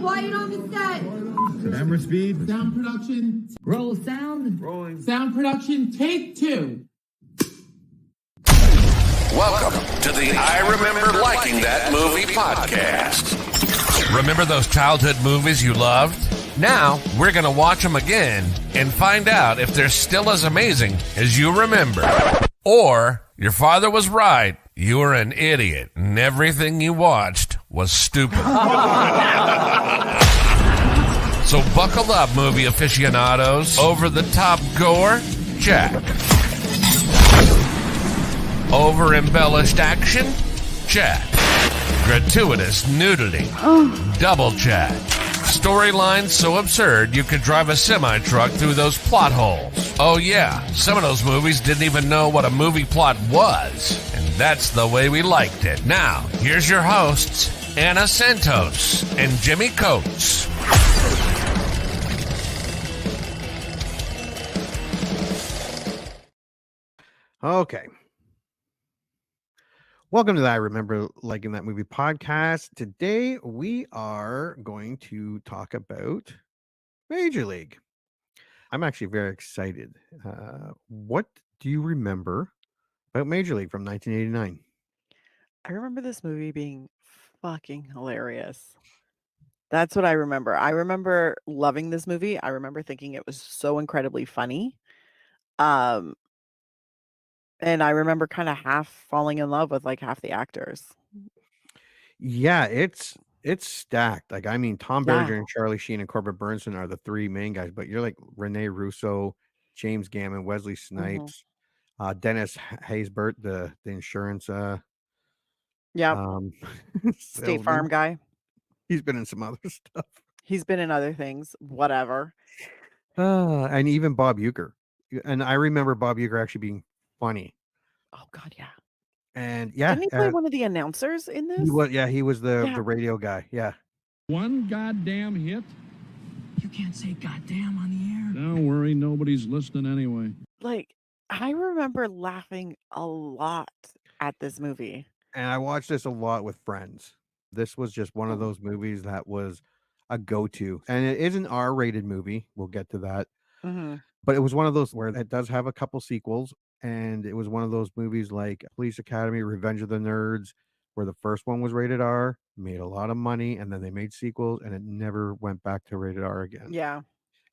Quiet on the set. Camera speed. Sound production. Roll sound. Rolling. Sound production. Take 2. Welcome to the I Remember Liking That Movie podcast. Remember those childhood movies you loved? Now, we're going to watch them again and find out if they're still as amazing as you remember. Or, your father was right. You were an idiot, and everything you watched was stupid. So buckle up, movie aficionados. Over-the-top gore? Check. Over-embellished action? Check. Gratuitous nudity? Double check. Storylines so absurd you could drive a semi-truck through those plot holes. Oh yeah, some of those movies didn't even know what a movie plot was. And that's the way we liked it. Now, here's your hosts, Anna Santos and Jimmy Coates. Okay. Welcome to the I Remember Liking That Movie podcast. Today we are going to talk about Major League. I'm actually very excited. What do you remember about Major League from 1989? I remember this movie being fucking hilarious. That's what I remember. I remember loving this movie. I remember thinking it was so incredibly funny. And I remember kind of half falling in love with like half the actors. Yeah, it's stacked. Like, I mean, Tom Yeah. Berenger and Charlie Sheen and Corbin Bernsen are the three main guys, but you're like Rene Russo, James Gammon, Wesley Snipes, Dennis Haysbert, the insurance Yeah. State Farm salesman. guy. He's been in some other stuff. He's been in other things, whatever. And even Bob Uecker. And I remember Bob Uecker actually being funny. Oh God, yeah. And yeah, Didn't he play one of the announcers in this? he was the Yeah. radio guy. Yeah. One goddamn hit. You can't say goddamn on the air. Don't worry, nobody's listening anyway. Like, I remember laughing a lot at this movie. And I watched this a lot with friends. This was just one of those movies that was a go-to. And it is an R-rated movie. We'll get to that. Mhm. But it was one of those where it does have a couple sequels. And it was one of those movies like Police Academy, Revenge of the Nerds, where the first one was rated R, made a lot of money, and then they made sequels, and it never went back to rated R again. Yeah.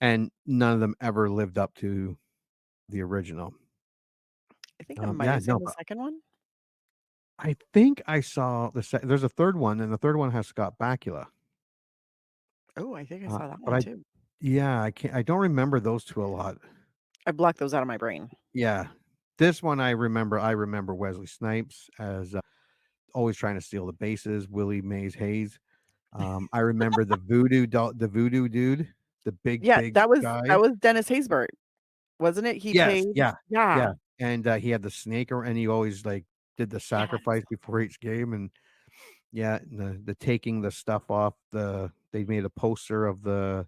And none of them ever lived up to the original. I think I might have seen the but second one. I think I saw there's a third one, and the third one has Scott Bakula. Oh, I think I saw that but one too. Yeah, I don't remember those two a lot. I blocked those out of my brain. Yeah. This one I remember Wesley Snipes as always trying to steal the bases, Willie Mays Hayes. I remember the voodoo dude, the big Yeah, big that was guy. Dennis Haysbert, wasn't it? He Yes, played. yeah. Yeah. And he had the snake, and he always like did the sacrifice before each game, and the taking the stuff off they made a poster of the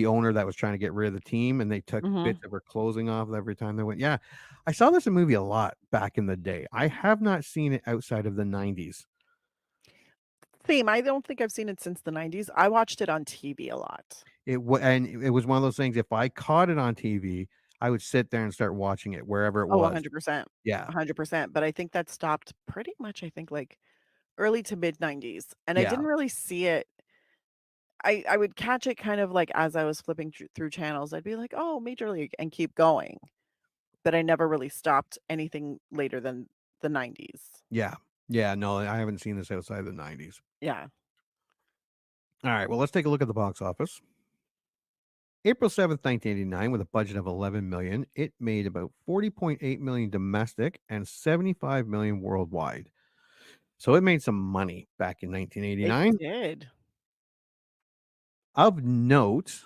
owner that was trying to get rid of the team, and they took bits of her clothing off every time they went. Yeah, I saw this movie a lot back in the day. I have not seen it outside of the 90s. Same. I don't think I've seen it since the 90s. I watched it on TV a lot. It was one of those things. If I caught it on TV, I would sit there and start watching it wherever it Oh, was. 100%. Yeah. 100%. But I think that stopped pretty much, I think, like early to mid 90s. And I Yeah. didn't really see it. I would catch it kind of like as I was flipping through channels. I'd be like, oh, Major League, and keep going. But I never really stopped anything later than the 90s. Yeah. Yeah. No, I haven't seen this outside the 90s. Yeah. All right. Well, let's take a look at the box office. April 7th, 1989, with a budget of $11 million, it made about $40.8 million domestic and $75 million worldwide. So it made some money back in 1989. It did. Of note,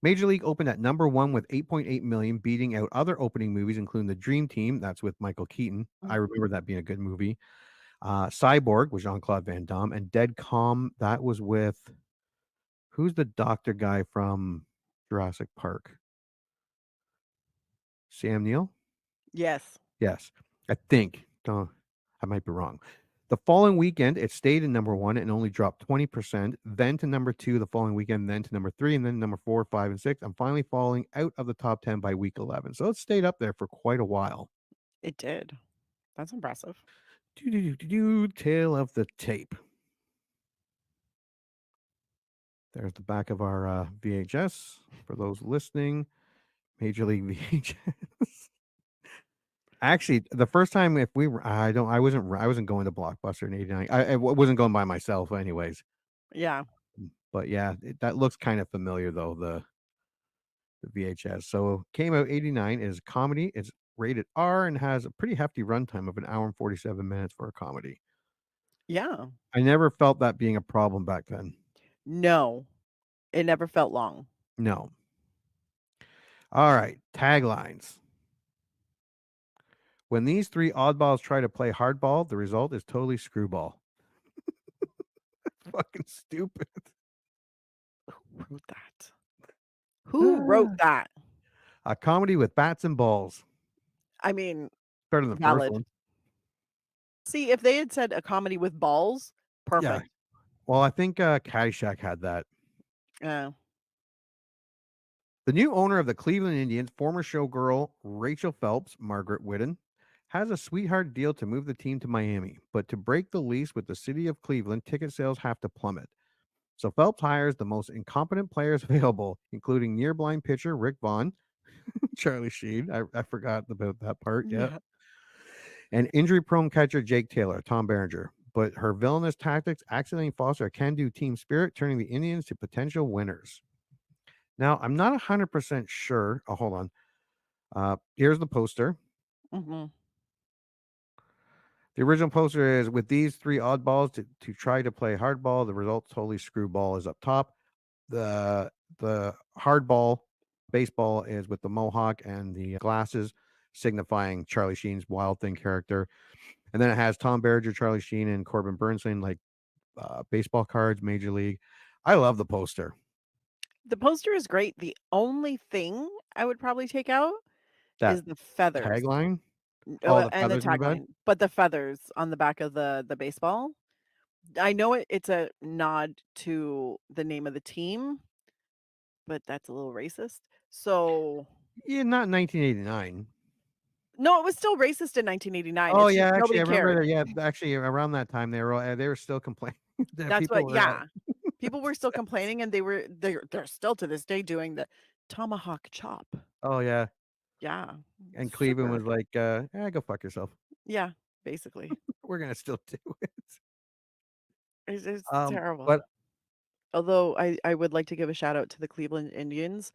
Major League opened at number 1 with $8.8 million, beating out other opening movies, including The Dream Team. That's with Michael Keaton. I remember that being a good movie. Cyborg with Jean-Claude Van Damme, and Dead Calm. That was with who's the doctor guy from Jurassic Park? Sam Neill? Yes. Yes, I think. I might be wrong. The following weekend, it stayed in number 1 and only dropped 20%, then to number 2 the following weekend, then to number 3, and then number 4, 5, and 6, and finally falling out of the top 10 by week 11. So it stayed up there for quite a while. It did. That's impressive. Tail of the tape. There's the back of our VHS for those listening. Major League VHS. Actually, the first time I wasn't going to Blockbuster in '89. I wasn't going by myself, anyways. Yeah. But yeah, that looks kind of familiar though. The VHS. So came out '89. Is a comedy. It's rated R and has a pretty hefty runtime of 1 hour and 47 minutes for a comedy. Yeah. I never felt that being a problem back then. No, it never felt long. No. All right, taglines. When these 3 oddballs try to play hardball, the result is totally screwball. Fucking stupid. Who wrote that? Who wrote that? A comedy with bats and balls. I mean, Better than the first valid. one. See, if they had said a comedy with balls, perfect. Well, I think Caddyshack had that. Yeah. The new owner of the Cleveland Indians, former showgirl Rachel Phelps, Margaret Whitten, has a sweetheart deal to move the team to Miami, but to break the lease with the city of Cleveland, ticket sales have to plummet. So Phelps hires the most incompetent players available, including near-blind pitcher Rick Vaughn, Charlie Sheen. I forgot about that part. Yeah. And injury-prone catcher Jake Taylor, Tom Berenger. But her villainous tactics accidentally foster a can-do team spirit, turning the Indians to potential winners. Now, I'm not 100% sure. Oh, hold on. Here's the poster. Mm-hmm. The original poster is with these 3 oddballs to try to play hardball. The result totally screwball is up top. The hardball baseball is with the mohawk and the glasses, signifying Charlie Sheen's Wild Thing character. And then it has Tom Berenger, Charlie Sheen, and Corbin Bernsen, like baseball cards, Major League. I love the poster. The poster is great. The only thing I would probably take out That is the feathers. tagline. Oh, the And the feathers in the back? tagline, but the feathers on the back of the baseball. I know it's a nod to the name of the team, but that's a little racist. So Yeah, not 1989. no, it was still racist in 1989. Oh It's just yeah, actually, nobody I remember. cared. Yeah, actually, around that time they were still complaining. That That's people what, were yeah. People were still complaining, and they're still to this day doing the tomahawk chop. Oh yeah, Yeah. and Cleveland Super. was like, go fuck yourself. Yeah, basically. We're gonna still do it. It's But terrible. Although I would like to give a shout out to the Cleveland Indians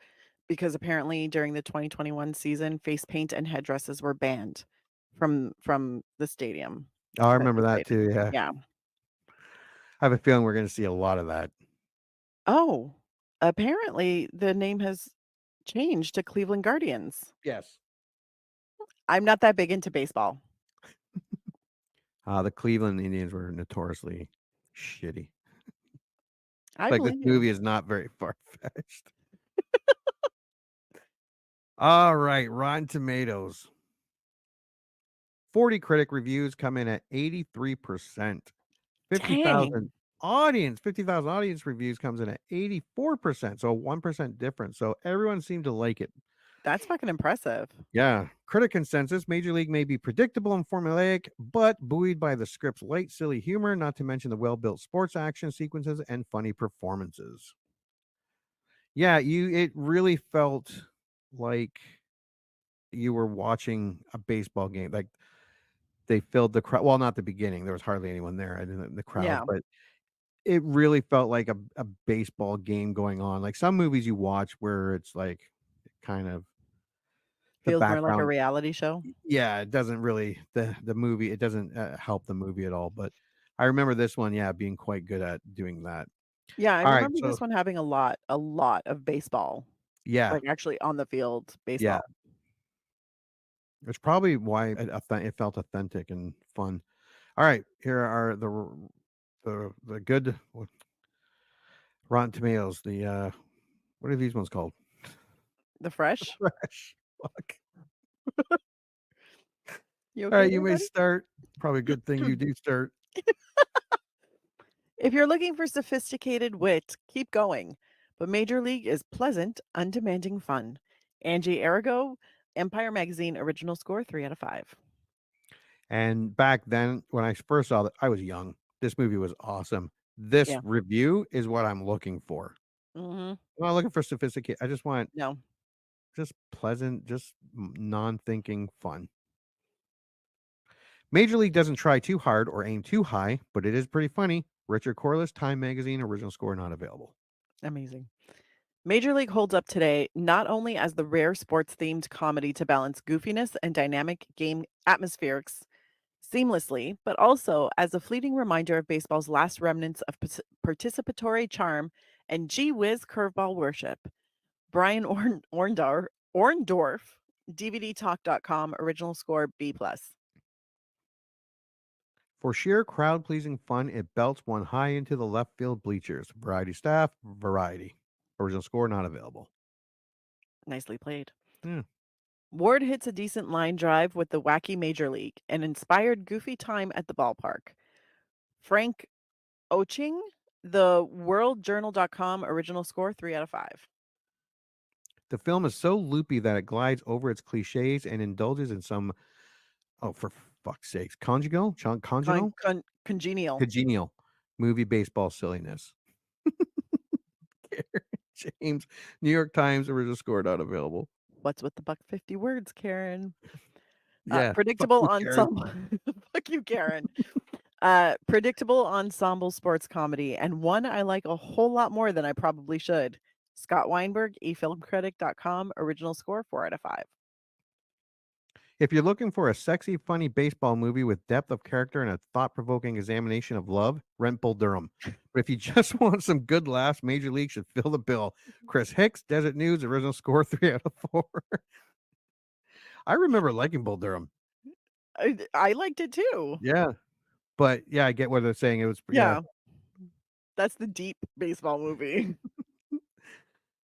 because apparently during the 2021 season, face paint and headdresses were banned from the stadium I that remember they that played in. too. Yeah, Yeah. I have a feeling we're gonna see a lot of that. Oh, apparently the name has changed to Cleveland Guardians. Yes. I'm not that big into baseball. The Cleveland Indians were notoriously shitty. I Like this believe you. movie is not very far-fetched. All right, Rotten Tomatoes. 40 critic reviews come in at 83%. 50,000 audience reviews comes in at 84%. So 1% difference. So everyone seemed to like it. That's fucking impressive. Yeah. Critic consensus, Major League may be predictable and formulaic, but buoyed by the script's light, silly humor, not to mention the well-built sports action sequences and funny performances. Yeah, it really felt like you were watching a baseball game. Like they filled the crowd. Well, not the beginning. There was hardly anyone there in the crowd, Yeah. but it really felt like a baseball game going on. Like some movies you watch where it's like kind of the Feels more like a background. reality show. Yeah, it doesn't really the movie. It doesn't help the movie at all. But I remember this one, yeah, being quite good at doing that. Yeah, I All right, remember this so one having a lot of baseball, yeah, like actually on the field yeah, baseball. it's probably why it felt authentic and fun. All right, here are the good Rotten Tomatoes. The what are these ones called? The Fresh. Fresh. Fuck. You All okay right, you there, may buddy? start. Probably a good thing you do start. If you're looking for sophisticated wit, keep going. But Major League is pleasant, undemanding fun. Angie Arago, Empire Magazine original score 3 out of 5. And back then, when I first saw it, I was young. This movie was awesome. This Yeah. review is what I'm looking for. Mm-hmm. I'm not looking for sophisticated. I just want No. just pleasant, just non-thinking fun. Major League doesn't try too hard or aim too high, but it is pretty funny. Richard Corliss, Time Magazine, original score not available. Amazing. Major League holds up today not only as the rare sports themed comedy to balance goofiness and dynamic game atmospherics seamlessly, but also as a fleeting reminder of baseball's last remnants of participatory charm and gee whiz curveball worship. Brian Orndorff, DVDtalk.com, original score B+. For sheer crowd-pleasing fun, it belts one high into the left field bleachers. Variety staff, variety. Original score not available. Nicely played. Yeah. Ward hits a decent line drive with the wacky Major League, an inspired goofy time at the ballpark. Frank Oching, the worldjournal.com, original score 3 out of 5. The film is so loopy that it glides over its cliches and indulges in some, oh, for fuck's sakes, conjugal Congenial. movie baseball silliness. James, New York Times, original score not available. What's with the buck 50 words, Karen? Yeah. Predictable fuck you, Karen. ensemble. Fuck you, Karen. Predictable ensemble sports comedy, and one I like a whole lot more than I probably should. Scott Weinberg, efilmcritic.com, original score 4 out of 5. If you're looking for a sexy, funny baseball movie with depth of character and a thought-provoking examination of love, rent Bull Durham. But if you just want some good laughs, Major League should fill the bill. Chris Hicks, Desert News, original score 3 out of 4. I remember liking Bull Durham. I liked it too. Yeah. But yeah, I get what they're saying. It was Yeah. That's the deep baseball movie.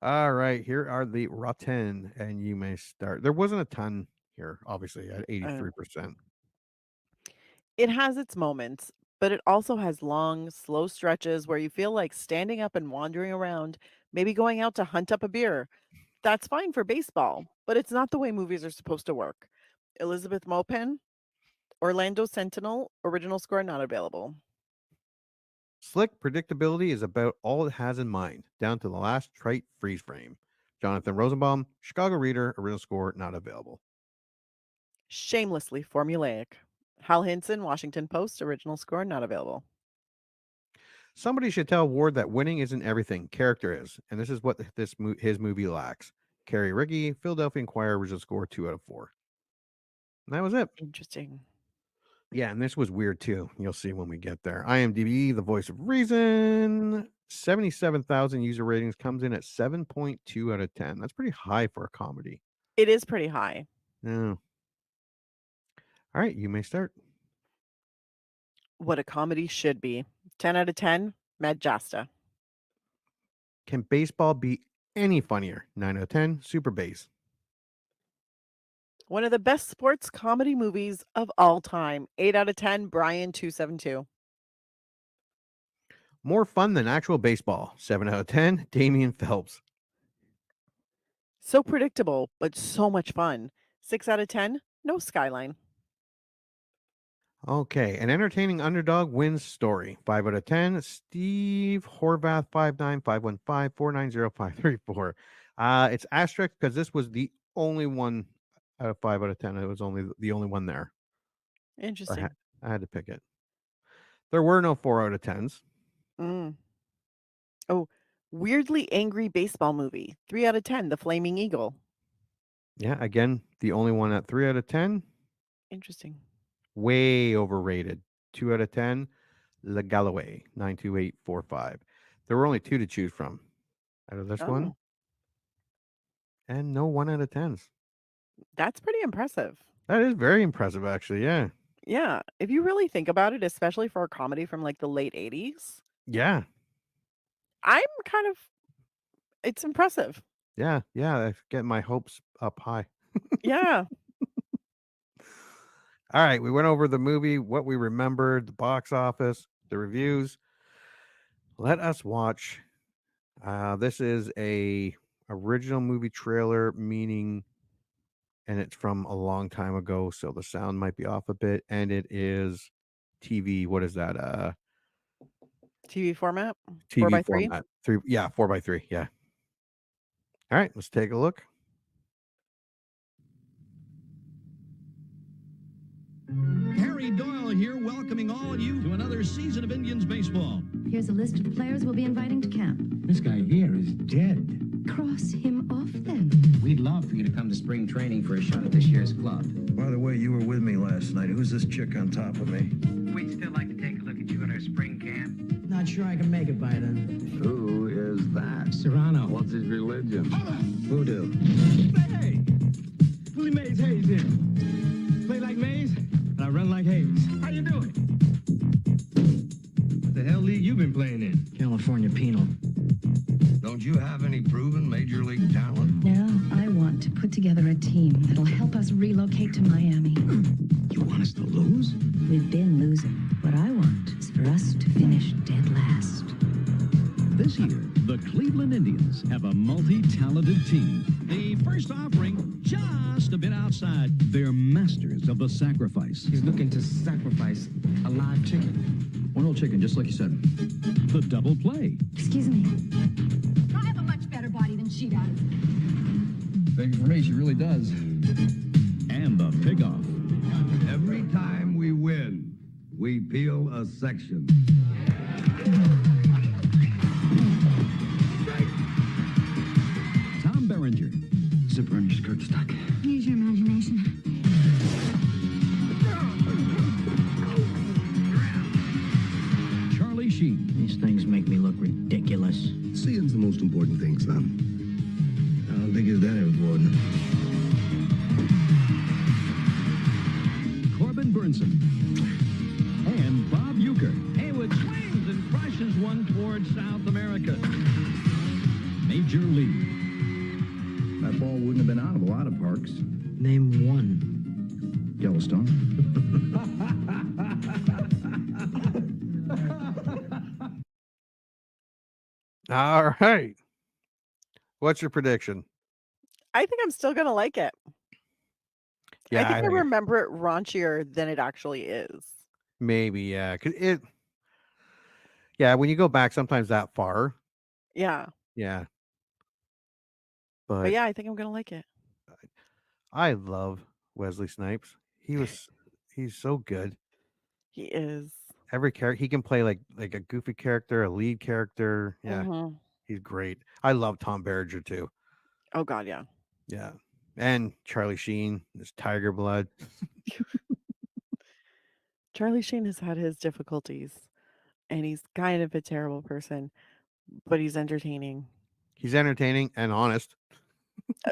All right, here are the rotten, and you may start. There wasn't a ton here, obviously, at 83%. It has its moments, but it also has long, slow stretches where you feel like standing up and wandering around, maybe going out to hunt up a beer. That's fine for baseball, but it's not the way movies are supposed to work. Elizabeth Mopen, Orlando Sentinel, original score not available. Slick predictability is about all it has in mind, down to the last trite freeze frame. Jonathan Rosenbaum, Chicago Reader, original score not available. Shamelessly formulaic. Hal Hinson, Washington Post, original score not available. Somebody should tell Ward that winning isn't everything, character is, and this is what his movie lacks. Carrie Rickey, Philadelphia Inquirer, original score 2 out of 4. And that was it. Interesting. Yeah, and this was weird too. You'll see when we get there. IMDb, the voice of reason, 77,000 user ratings, comes in at 7.2 out of 10. That's pretty high for a comedy. It is pretty high. Yeah. All right, you may start. What a comedy should be. 10 out of 10, Mad Jasta. Can baseball be any funnier? 9 out of 10, Super Base. One of the best sports comedy movies of all time. 8 out of 10, Brian 272. More fun than actual baseball. 7 out of 10, Damian Phelps. So predictable, but so much fun. 6 out of 10, No Skyline. Okay, an entertaining underdog wins story. 5 out of 10, Steve Horvath, 59515490534. It's asterisk because this was the only one out of 5 out of 10. It was only the only one there. Interesting. I had to pick it. There were no 4 out of 10s. Oh, weirdly angry baseball movie. 3 out of 10, The Flaming Eagle. Yeah, again, the only one at 3 out of 10. Interesting. Way overrated. 2 out of 10, Le Galloway, 92845. There were only 2 to choose from out of this one. And no 1 out of 10s. That's pretty impressive. That is very impressive, actually. Yeah. Yeah. If you really think about it, especially for a comedy from like the late 80s, Yeah. it's impressive. Yeah. Yeah. I get my hopes up high. Yeah. All right, we went over the movie, what we remembered, the box office, the reviews. Let us watch. This is a original movie trailer, meaning, and it's from a long time ago, so the sound might be off a bit. And it is TV. What is that? TV format? TV 4x3? format. 4x3. Yeah. All right, let's take a look. Harry Doyle here, welcoming all of you to another season of Indians baseball. Here's a list of the players we'll be inviting to camp. This guy here is dead. Cross him off then. We'd love for you to come to spring training for a shot at this year's club. By the way, you were with me last night. Who's this chick on top of me? We'd still like to take a look at you at our spring camp. Not sure I can make it by then. Who is that? Serrano. What's his religion? Voodoo. Hey! Willie Mays Hayes here. Play like Mays, and I run like Hayes. How you doing? What the hell league you been playing in? California Penal. Don't you have any proven major league talent? Now I want to put together a team that'll help us relocate to Miami. You want us to lose? We've been losing. What I want is for us to finish dead last. This year, the Cleveland Indians have a multi-talented team. The first offering just a bit outside. They're masters of the sacrifice. He's looking to sacrifice a live chicken. One whole chicken, just like you said. The double play. Excuse me. I have a much better body than she does. Big for me, she really does. And the pick-off. Every time we win, we peel a section. Tom Berenger. Zipper on your skirt stuck. Use your imagination. Charlie Sheen. These things make me look ridiculous. Seeing's the most important thing, son. I don't think it's that important. Corbin Bernsen. And Bob Euchre. Haywood swings and crushes one towards South America. Major League. That ball wouldn't have been out of a lot of parks. Name one. Yellowstone. All right. What's your prediction? I think I'm still gonna like it. Yeah, I think I think remember it raunchier than it actually is. maybe, yeah. 'Cause when you go back sometimes that far, Yeah. yeah. But But yeah, I think I'm gonna like it. I love Wesley Snipes. He's so good. He is. Every character he can play like a goofy character, a lead character. Yeah, Mhm. he's great. I love Tom Berenger too. Oh God, yeah. Yeah. And Charlie Sheen, his tiger blood. Charlie Sheen has had his difficulties, and he's kind of a terrible person, but he's entertaining. He's entertaining and honest.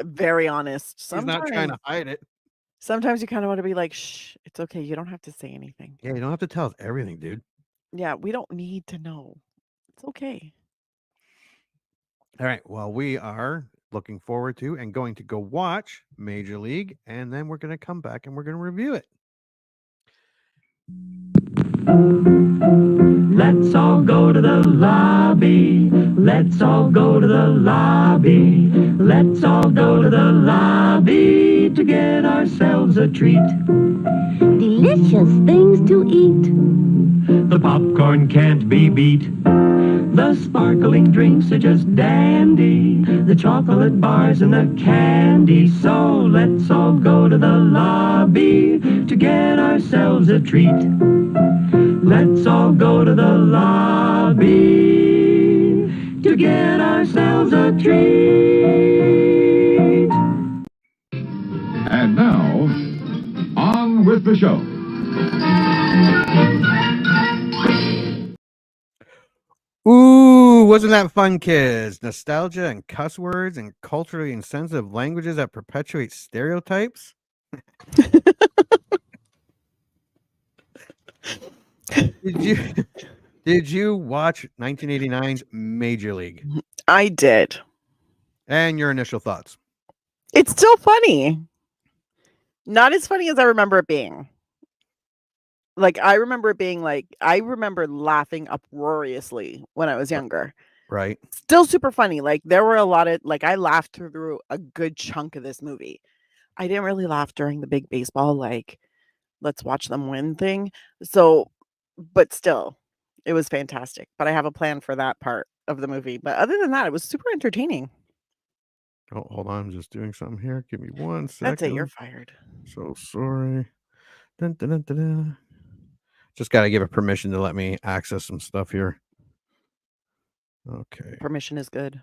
Very honest. He's not trying to hide it. Sometimes you kind of want to be like, shh, it's okay. You don't have to say anything. Yeah, you don't have to tell us everything, dude. Yeah, we don't need to know. It's okay. All right. Well, we are looking forward to and going to go watch Major League, and then we're going to come back and we're going to review it. Let's all go to the lobby. Let's all go to the lobby. Let's all go to the lobby to get ourselves a treat. Delicious things to eat. The popcorn can't be beat. The sparkling drinks are just dandy. The chocolate bars and the candy. So let's all go to the lobby to get ourselves a treat. Let's all go to the lobby to get ourselves a treat. And now, on with the show. Ooh, wasn't that fun, kids? Nostalgia and cuss words and culturally insensitive languages that perpetuate stereotypes. Did you watch 1989's Major League? I did. And your initial thoughts? It's still funny. Not as funny as I remember it being. Like, I remember it being like I remember laughing uproariously when I was younger. Right. Still super funny. Like, there were a lot of like, I laughed through a good chunk of this movie. I didn't really laugh during the big baseball, like, let's watch them win thing. So, but still, it was fantastic. But I have a plan for that part of the movie. But other than that, it was super entertaining. Oh, hold on. I'm just doing something here. Give me 1 That's it. You're second. fired. So sorry. Dun, dun, dun, dun, dun. Just got to give it permission to let me access some stuff here. Okay. Permission is good.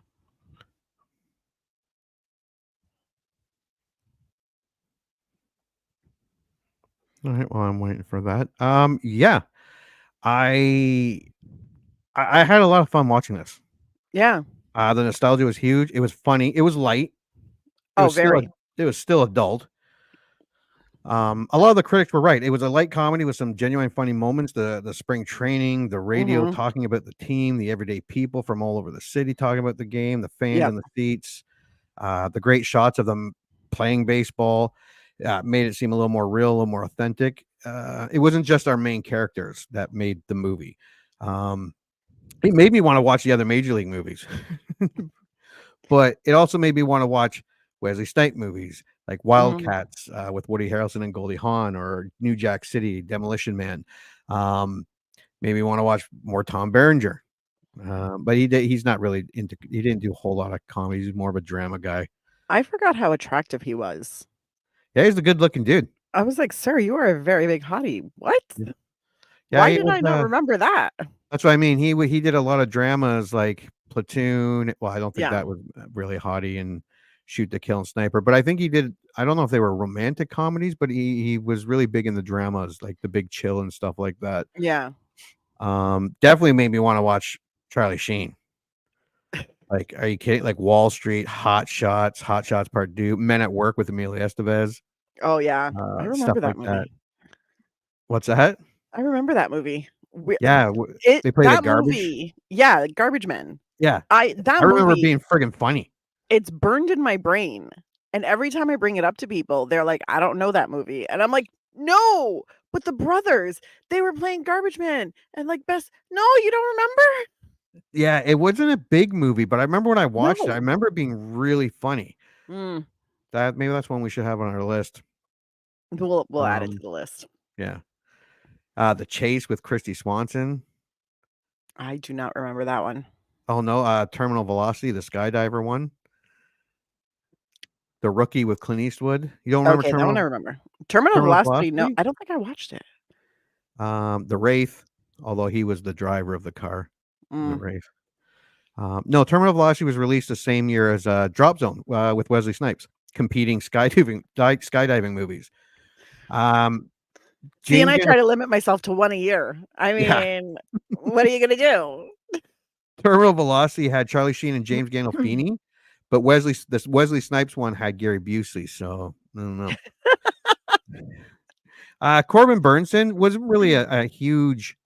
All right. Well, I'm waiting for that. Yeah. I had a lot of fun watching this. Yeah. The nostalgia was huge. It was funny. It was light. Oh, very. It was still adult. A lot of the critics were right. It was a light comedy with some genuine funny moments. The spring training, the radio talking about the team, the everyday people from all over the city talking about the game, the fans in the seats, the great shots of them playing baseball made it seem a little more real, a little more authentic. It wasn't just our main characters that made the movie. It made me want to watch the other Major League movies, but it also made me want to watch Wesley Snipes movies like Wildcats with Woody Harrelson and Goldie Hawn, or New Jack City, Demolition Man. Made me want to watch more Tom Berenger, but he's not really into. He didn't do a whole lot of comedy. He's more of a drama guy. I forgot how attractive he was. Yeah, he's a good-looking dude. I was like, "Sir, you are a very big hottie." What? Yeah, Why did I not remember that? That's what I mean. He did a lot of dramas like Platoon. Well, I don't think Yeah. that was really hottie, and Shoot to Kill and Sniper. But I think he did. I don't know if they were romantic comedies, but he was really big in the dramas, like The Big Chill and stuff like that. Yeah. Definitely made me want to watch Charlie Sheen. Like, are you kidding? Like Wall Street, Hot Shots Part 2, Men at Work with Emilio Estevez. Oh yeah, I remember that movie. That. What's that? I remember that movie. Yeah, they played that a garbage. movie. Yeah, Garbage Men. Yeah, I remember movie, being friggin' funny. It's burned in my brain, and every time I bring it up to people, they're like, "I don't know that movie," and I'm like, "No, but the brothers, they were playing Garbage Men, and like best. No, you don't remember? Yeah, it wasn't a big movie, but I remember when I watched it, I remember it being really funny. Mm. Maybe that's one we should have on our list. We'll add it to the list. Yeah. The Chase with Christy Swanson. I do not remember that one. Oh no, Terminal Velocity, the skydiver one. The Rookie with Clint Eastwood. You don't remember that one I remember. Terminal Velocity, no, I don't think I watched it. The Wraith, although he was the driver of the car. The Wraith. No, Terminal Velocity was released the same year as Drop Zone with Wesley Snipes, competing skydiving movies. See, and I try to limit myself to one a year. I mean, what are you gonna do? Terminal Velocity had Charlie Sheen and James Gandolfini, but this Wesley Snipes one had Gary Busey, so I don't know. Corbin Bernsen wasn't really a huge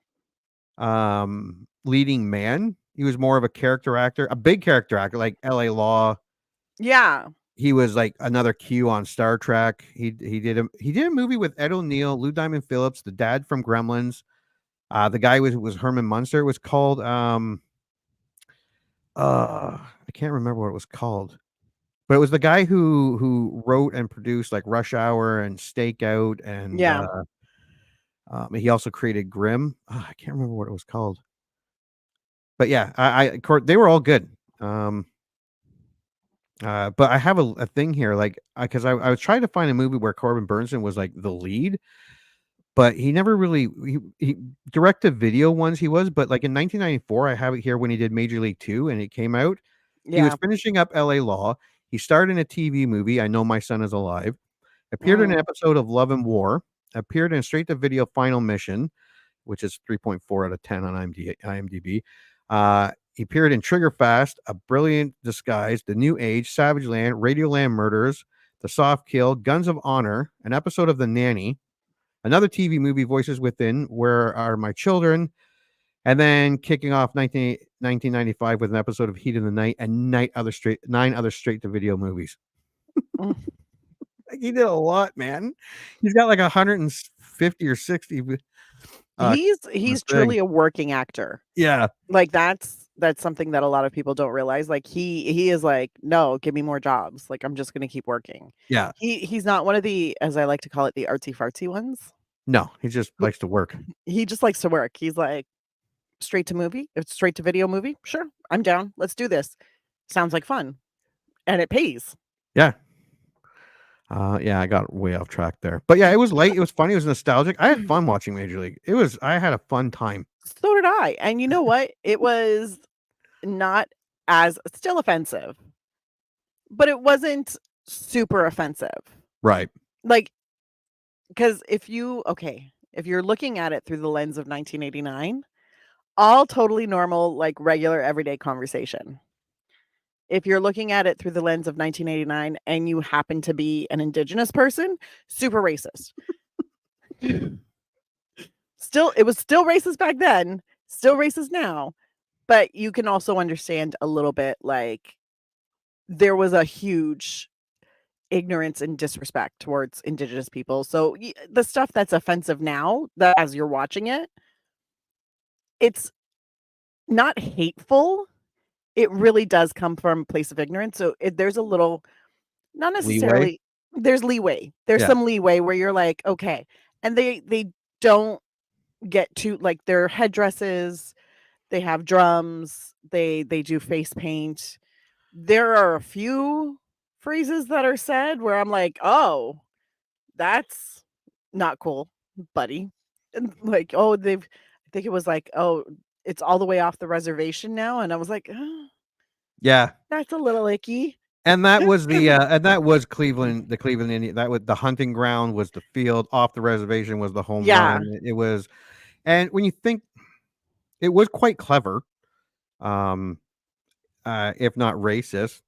leading man. He was more of a character actor, a big character actor, like L.A. Law. Yeah. He was like another Q on Star Trek. He did a movie with Ed O'Neill, Lou Diamond Phillips, the dad from Gremlins. The guy was Herman Munster. It was called I can't remember what it was called, but it was the guy who wrote and produced like Rush Hour and Stakeout, and he also created Grimm. I can't remember what it was called, but yeah, they were all good. But I have a thing here, like, because I was trying to find a movie where Corbin Bernsen was like the lead, but he never really he directed video ones. He was, but like in 1994, I have it here when he did Major League 2 and it came out. He was finishing up L.A. Law. He starred in a TV movie, I Know My Son Is Alive. Appeared in an episode of Love and War. Appeared in straight to video Final Mission, which is 3.4 out of 10 on IMDb. He appeared in Trigger Fast, A Brilliant Disguise, The New Age, Savage Land, Radioland Murders, The Soft Kill, Guns of Honor, an episode of The Nanny, another TV movie, Voices Within, Where Are My Children, and then kicking off 1995 with an episode of Heat of the Night and 9 other straight-to-video movies. Like, he did a lot, man. He's got like 100 50 or 60. He's truly a working actor. Yeah. Like that's something that a lot of people don't realize. Like he is like, no, give me more jobs. Like I'm just gonna keep working. Yeah. He's not one of the, as I like to call it, the artsy fartsy ones. No, he just likes to work. He just likes to work. He's like, straight to video movie. Sure, I'm down. Let's do this. Sounds like fun, and it pays. Yeah. Yeah, I got way off track there. But yeah, it was late. It was funny. It was nostalgic. I had fun watching Major League. I had a fun time. So did I. And you know what? It was not as still offensive, but it wasn't super offensive. Right. Like, because if you're looking at it through the lens of 1989, all totally normal, like regular everyday conversation. If you're looking at it through the lens of 1989 and you happen to be an indigenous person, super racist. It was still racist back then, still racist now, but you can also understand a little bit like there was a huge ignorance and disrespect towards indigenous people. So the stuff that's offensive now, that as you're watching it, it's not hateful. It really does come from a place of ignorance. So there's a little, not necessarily, there's leeway. There's some leeway where you're like, okay. And they don't get to, like, their headdresses, they have drums, they do face paint. There are a few phrases that are said where I'm like, oh, that's not cool, buddy. And like, oh, I think it was like, oh, it's all the way off the reservation now. And I was like, oh, yeah, that's a little icky. And that was Cleveland, the Cleveland Indian. That was the hunting ground, was the field. Off the reservation was the home run. It was, and when you think, it was quite clever, if not racist.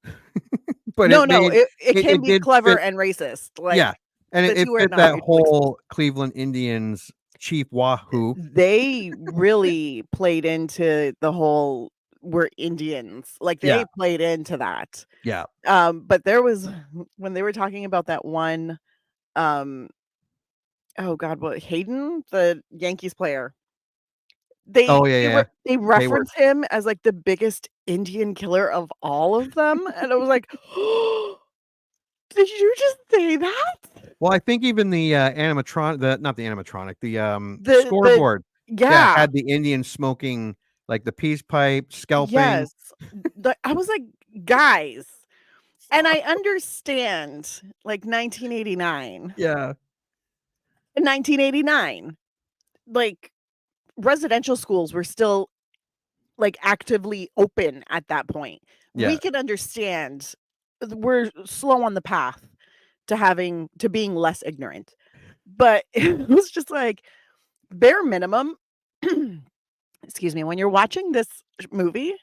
But it can be clever and racist. Like, yeah, and it fit that whole Cleveland Indians Chief Wahoo. They really played into the whole, we're Indians. Like they played into that. Yeah. But there was, when they were talking about that one, oh God, what, Hayden, the Yankees player. They reference him as like the biggest Indian killer of all of them. And I was like, oh, did you just say that? Well, I think even the animatronic, not the animatronic, the scoreboard, had the Indians smoking like the peace pipe, scalping. Yes, I was like, guys, and I understand, like 1989. Yeah, in 1989, like residential schools were still like actively open at that point. Yeah. We can understand we're slow on the path to being less ignorant, but it was just like bare minimum. Excuse me, when you're watching this movie,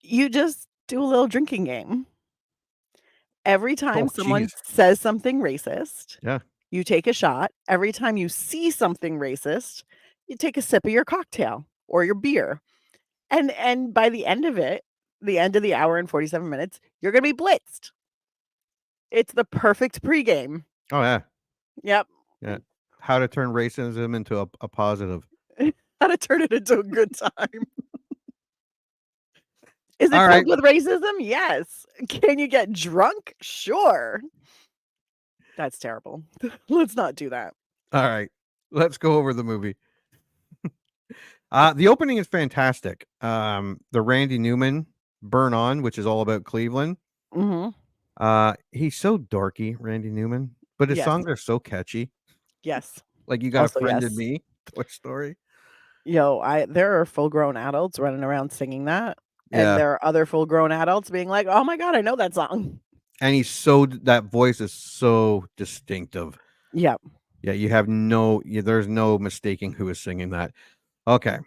you just do a little drinking game. Every time someone says something racist, you take a shot. Every time you see something racist, you take a sip of your cocktail or your beer. And by the end of it, the end of the hour and 47 minutes, you're going to be blitzed. It's the perfect pregame. Oh, yeah. Yep. Yeah. How to turn racism into a positive. How to turn it into a good time. Is it filled with racism? Yes. Can you get drunk? Sure. That's terrible. Let's not do that. All right. Let's go over the movie. The opening is fantastic. The Randy Newman Burn On, which is all about Cleveland. Mm-hmm. He's so dorky, Randy Newman, but his songs are so catchy. Yes. Like You Got a Friend in Me, Toy Story. Yo, there are full-grown adults running around singing that. And there are other full-grown adults being like, oh my God, I know that song. And that voice is so distinctive. Yep. Yeah, there's no mistaking who is singing that. Okay.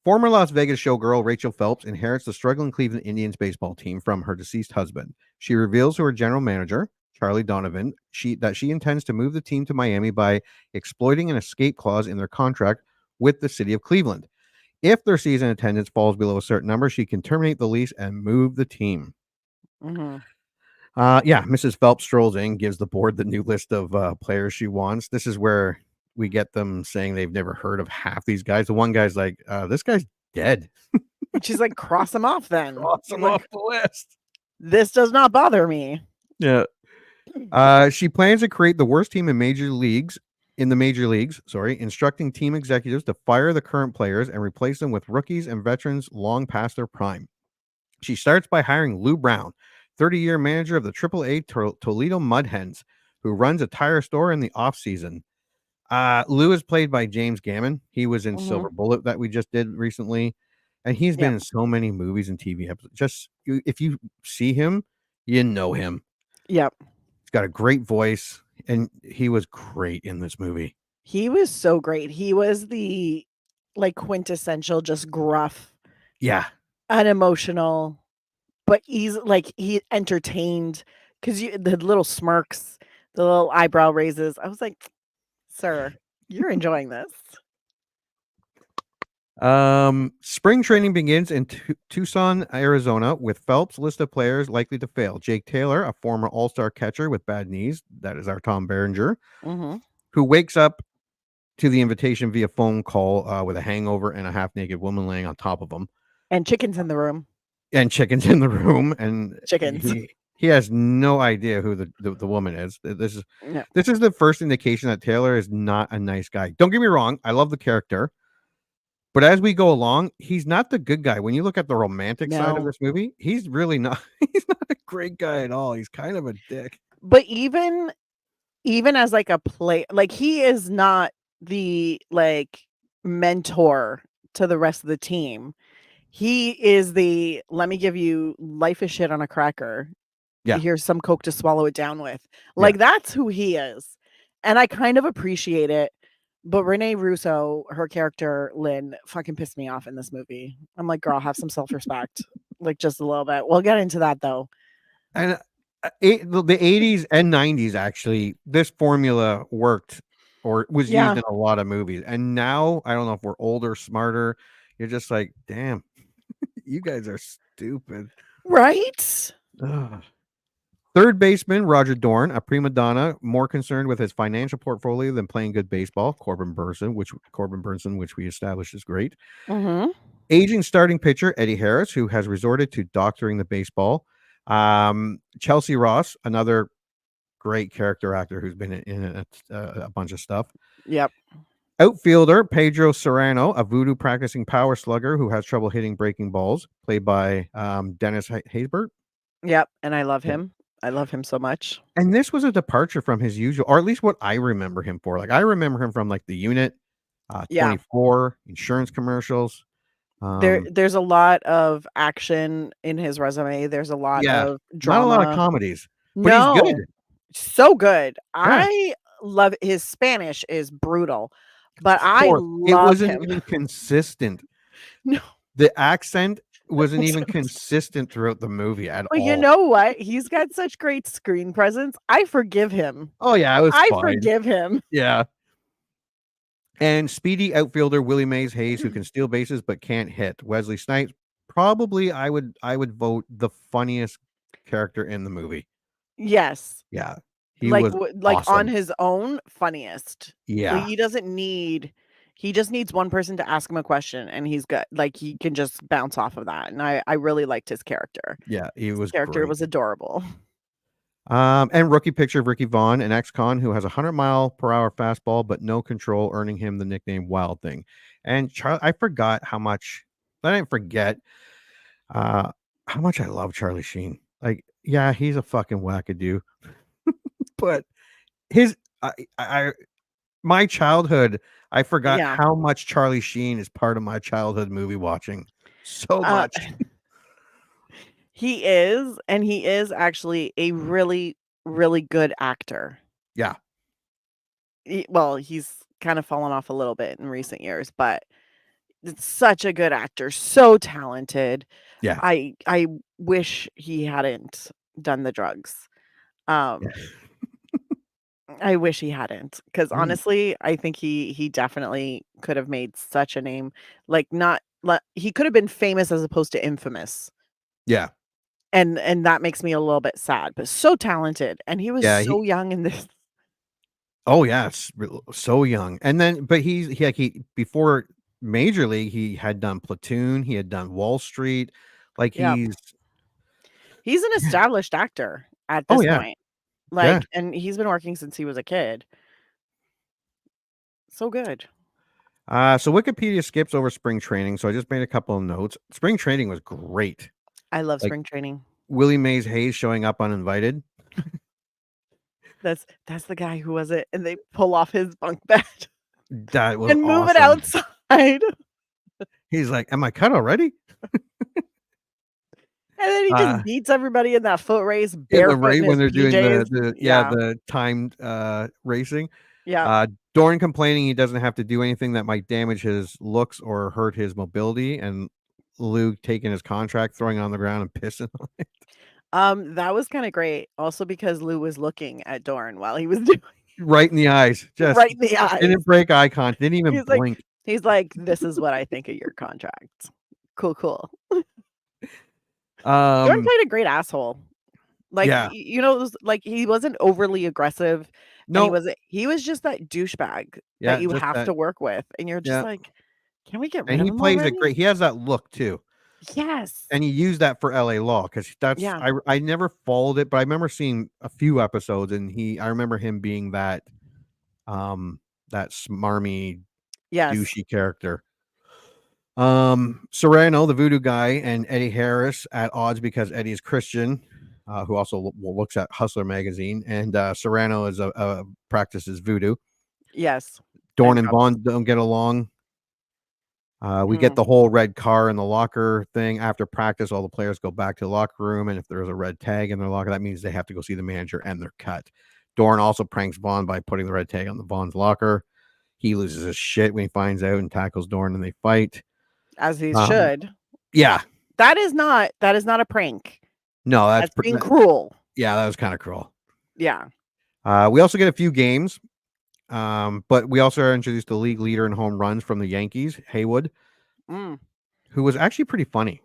Former Las Vegas showgirl Rachel Phelps inherits the struggling Cleveland Indians baseball team from her deceased husband. She reveals to her general manager, Charlie Donovan, that she intends to move the team to Miami by exploiting an escape clause in their contract with the city of Cleveland. If their season attendance falls below a certain number, she can terminate the lease and move the team. Mm-hmm. Mrs. Phelps strolls in, gives the board the new list of players she wants. This is where we get them saying they've never heard of half these guys. The one guy's like, this guy's dead. And she's like, cross him off then. Cross him Like, off the list. This does not bother me. Yeah. She plans to create the worst team in the major leagues, instructing team executives to fire the current players and replace them with rookies and veterans long past their prime. She starts by hiring Lou Brown, 30-year manager of the AAA Toledo Mudhens, who runs a tire store in the off-season. Lou is played by James Gammon. He was in Silver Bullet that we just did recently, and he's been in so many movies and TV episodes. If you see him, you know him. Yep. He's got a great voice, and he was great in this movie. He was so great. He was the quintessential, just gruff. Yeah. Unemotional, but he entertained because the little smirks, the little eyebrow raises. I was like, sir, you're enjoying this. Spring training begins in Tucson, Arizona, with Phelps' list of players likely to fail. Jake Taylor, a former all-star catcher with bad knees, that is our Tom Berenger, who wakes up to the invitation via phone call with a hangover and a half-naked woman laying on top of him. And chickens in the room. And chickens. He has no idea who the woman is. This is the first indication that Taylor is not a nice guy. Don't get me wrong, I love the character, but as we go along, he's not the good guy. When you look at the romantic side of this movie, he's really not. He's not a great guy at all. He's kind of a dick. But even as a play, he is not the mentor to the rest of the team. He is the, let me give you life is shit on a cracker. Yeah. Here's some Coke to swallow it down with. That's who he is. And I kind of appreciate it. But Renee Russo, her character, Lynn, fucking pissed me off in this movie. I'm like, girl, have some self-respect. Just a little bit. We'll get into that, though. And the 80s and 90s, actually, this formula worked or was used in a lot of movies. And now, I don't know if we're older, smarter. You're just like, damn, you guys are stupid. Right? Ugh. Third baseman, Roger Dorn, a prima donna, more concerned with his financial portfolio than playing good baseball. Corbin Bernsen, which we established is great. Aging starting pitcher, Eddie Harris, who has resorted to doctoring the baseball. Chelsea Ross, another great character actor who's been in a bunch of stuff. Yep. Outfielder, Pedro Serrano, a voodoo practicing power slugger who has trouble hitting breaking balls, played by Dennis Haysbert. Yep. And I love him. I love him so much. And this was a departure from his usual, or at least what I remember him for. I remember him from The Unit, 24, insurance commercials. There's a lot of action in his resume. There's a lot of drama. Not a lot of comedies. But he's good. So good. Yeah. I love his Spanish is brutal, but I love it wasn't him. even consistent. No. The accent wasn't even consistent throughout the movie at all. But you know what? He's got such great screen presence. I forgive him. Oh yeah, I forgive him. Yeah. And speedy outfielder Willie Mays Hayes, who can steal bases but can't hit. Wesley Snipes, probably I would vote the funniest character in the movie. Yes. Yeah. He was awesome. On his own, funniest. Yeah. He just needs one person to ask him a question and he's good. He can just bounce off of that. And I really liked his character. Yeah, his character great. Was adorable. And rookie pitcher Ricky Vaughn, an ex-con who has a 100-mile-per-hour fastball but no control, earning him the nickname Wild Thing. And I forgot how much. I didn't forget how much I love Charlie Sheen. He's a fucking wackadoo. But my childhood, I forgot how much Charlie Sheen is part of my childhood movie watching. So much. He is, and he is actually a really, really good actor. Yeah. He's kind of fallen off a little bit in recent years, but it's such a good actor, so talented. Yeah. I wish he hadn't done the drugs. I wish he hadn't, because honestly, I think he definitely could have made such a name. He could have been famous as opposed to infamous. Yeah. And that makes me a little bit sad, but so talented. And he was so young in this. Oh yeah, so young. And then, but he before Major League, he had done Platoon, he had done Wall Street. Like Yeah. He's an established actor at Oh this yeah, point. yeah. Like, and he's been working since he was a kid. So good. So Wikipedia skips over spring training, so I just made a couple of notes. Spring training was great. I love Like spring training. Willie Mays Hayes showing up uninvited. That's the guy who was it, and they pull off his bunk bed That was and move it awesome. outside. He's like, "Am I cut already?" And then he just beats everybody in that foot race In the barefoot in race his when they're doing PJs. the timed racing. Yeah. Dorn complaining he doesn't have to do anything that might damage his looks or hurt his mobility, and Lou taking his contract, throwing it on the ground and pissing on it. That was kind of great. Also because Lou was looking at Dorn while he was doing Right in the eyes. Just right in the eyes. didn't break eye contact, didn't even blink. He's like, this is what I think of your contract. Cool. Dorn played a great asshole. Like, Yeah. you know, it was like he wasn't overly aggressive. No. And he was just that douchebag Yeah, that you just have that. to work with. And you're just Yeah. like, can we get rid And of he him plays already? it great. He has that look too. Yes. And he used that for LA Law because that's Yeah. I never followed it, but I remember seeing a few episodes, and I remember him being that that smarmy Yes. douchey character. Serrano, the voodoo guy, and Eddie Harris at odds because Eddie is Christian, who also looks at Hustler magazine, and Serrano is practices voodoo. Yes. Dorn and Vaughn don't get along. We get the whole red car in the locker thing. After practice, all the players go back to the locker room, and if there's a red tag in their locker, that means they have to go see the manager and they're cut. Dorn also pranks Vaughn by putting the red tag on the Vaughn's locker. He loses his shit when he finds out and tackles Dorn, and they fight. As he should. Yeah. That is not a prank. No, that's being cruel. Yeah, that was kind of cruel. Yeah. We also get a few games. But we also are introduced to the league leader in home runs from the Yankees, Haywood, who was actually pretty funny.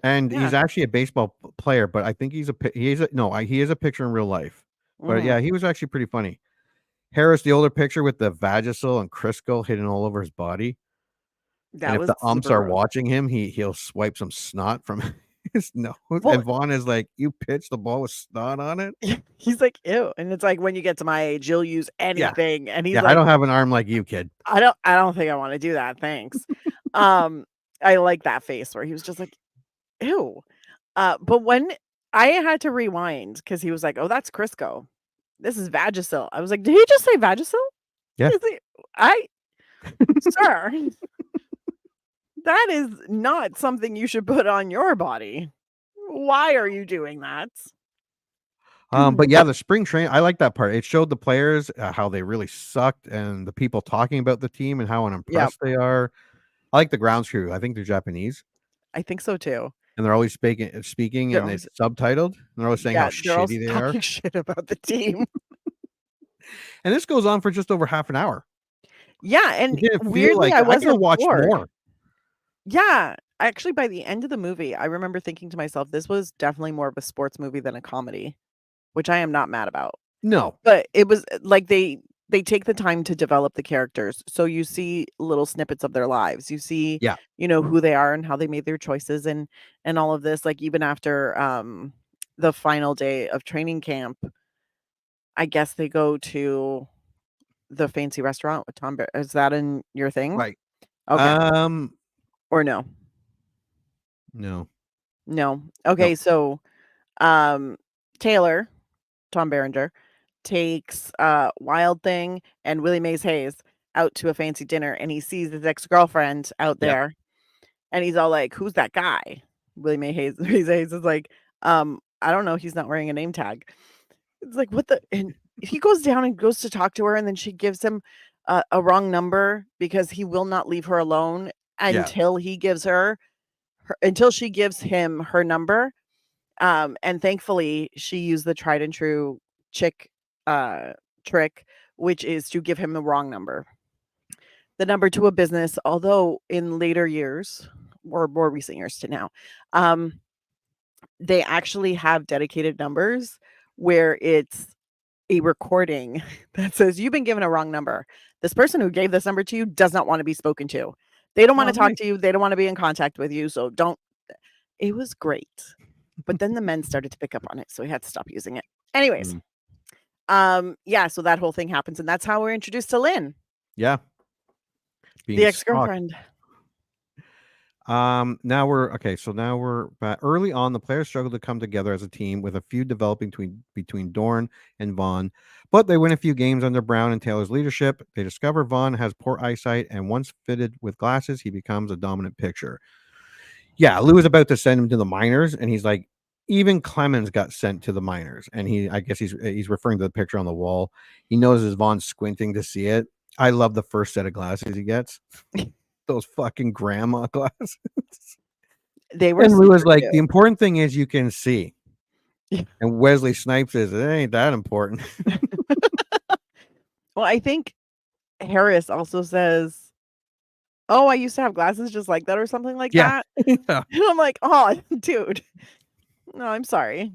And he's actually a baseball player, but I think he is a pitcher in real life. But yeah, he was actually pretty funny. Harris, the older pitcher with the Vagisil and Crisco hidden all over his body. And if the umps are watching him, he'll swipe some snot from his nose. And Vaughn is like, "You pitched the ball with snot on it?" He's like, "Ew." And it's like, when you get to my age, you'll use anything. And he's like, I don't have an arm like you, kid. I don't think I want to do that. Thanks. I like that face where he was just like, "Ew." But when I had to rewind because he was like, "Oh, that's Crisco. This is Vagisil." I was like, "Did he just say Vagisil?" Yeah. Sir, that is not something you should put on your body. Why are you doing that? But yeah, the spring train, I like that part. It showed the players how they really sucked, and the people talking about the team and how unimpressed they are. I like the grounds crew. I think they're Japanese. I think so too. And they're always speaking, and it's subtitled. And they're always saying how shitty they are. Talking shit about the team. And this goes on for just over half an hour. Yeah, and weirdly, I wasn't watch more. Yeah, actually, by the end of the movie, I remember thinking to myself, this was definitely more of a sports movie than a comedy, which I am not mad about. No, but it was like they take the time to develop the characters, so you see little snippets of their lives. You see, who they are and how they made their choices, and all of this. Like even after the final day of training camp, I guess they go to the fancy restaurant with Tom. Is that in your thing? Right. Okay. Or no? No. Okay, so Taylor, Tom Berenger, takes Wild Thing and Willie Mays Hayes out to a fancy dinner, and he sees his ex-girlfriend out there, and he's all like, "Who's that guy?" Willie Mays Hayes is like, "I don't know. He's not wearing a name tag." It's like, what the? And he goes down and goes to talk to her, and then she gives him a wrong number because he will not leave her alone until he gives until she gives him her number. And thankfully, she used the tried and true chick trick, which is to give him the wrong number. The number to a business, although in later years, or more recent years to now, they actually have dedicated numbers where it's a recording that says you've been given a wrong number. This person who gave this number to you does not want to be spoken to. They don't want to talk to you. They don't want to be in contact with you. So don't. It was great. But then the men started to pick up on it. So we had to stop using it. Anyways. Yeah. So that whole thing happens. And that's how we're introduced to Lynn. Yeah. The ex-girlfriend. Now we're early on. The players struggle to come together as a team, with a feud developing between Dorn and Vaughn, but they win a few games under Brown and Taylor's leadership. They discover Vaughn has poor eyesight, and once fitted with glasses, he becomes a dominant pitcher. Yeah, Lou is about to send him to the minors, and he's like, even Clemens got sent to the minors, and I guess he's referring to the picture on the wall. He notices Vaughn squinting to see it. I love the first set of glasses he gets. Those fucking grandma glasses. They were. And Lou was like, the important thing is you can see. And Wesley Snipes says, it ain't that important. Well, I think Harris also says, oh, I used to have glasses just like that or something like that. Yeah. And I'm like, oh, dude. No, I'm sorry.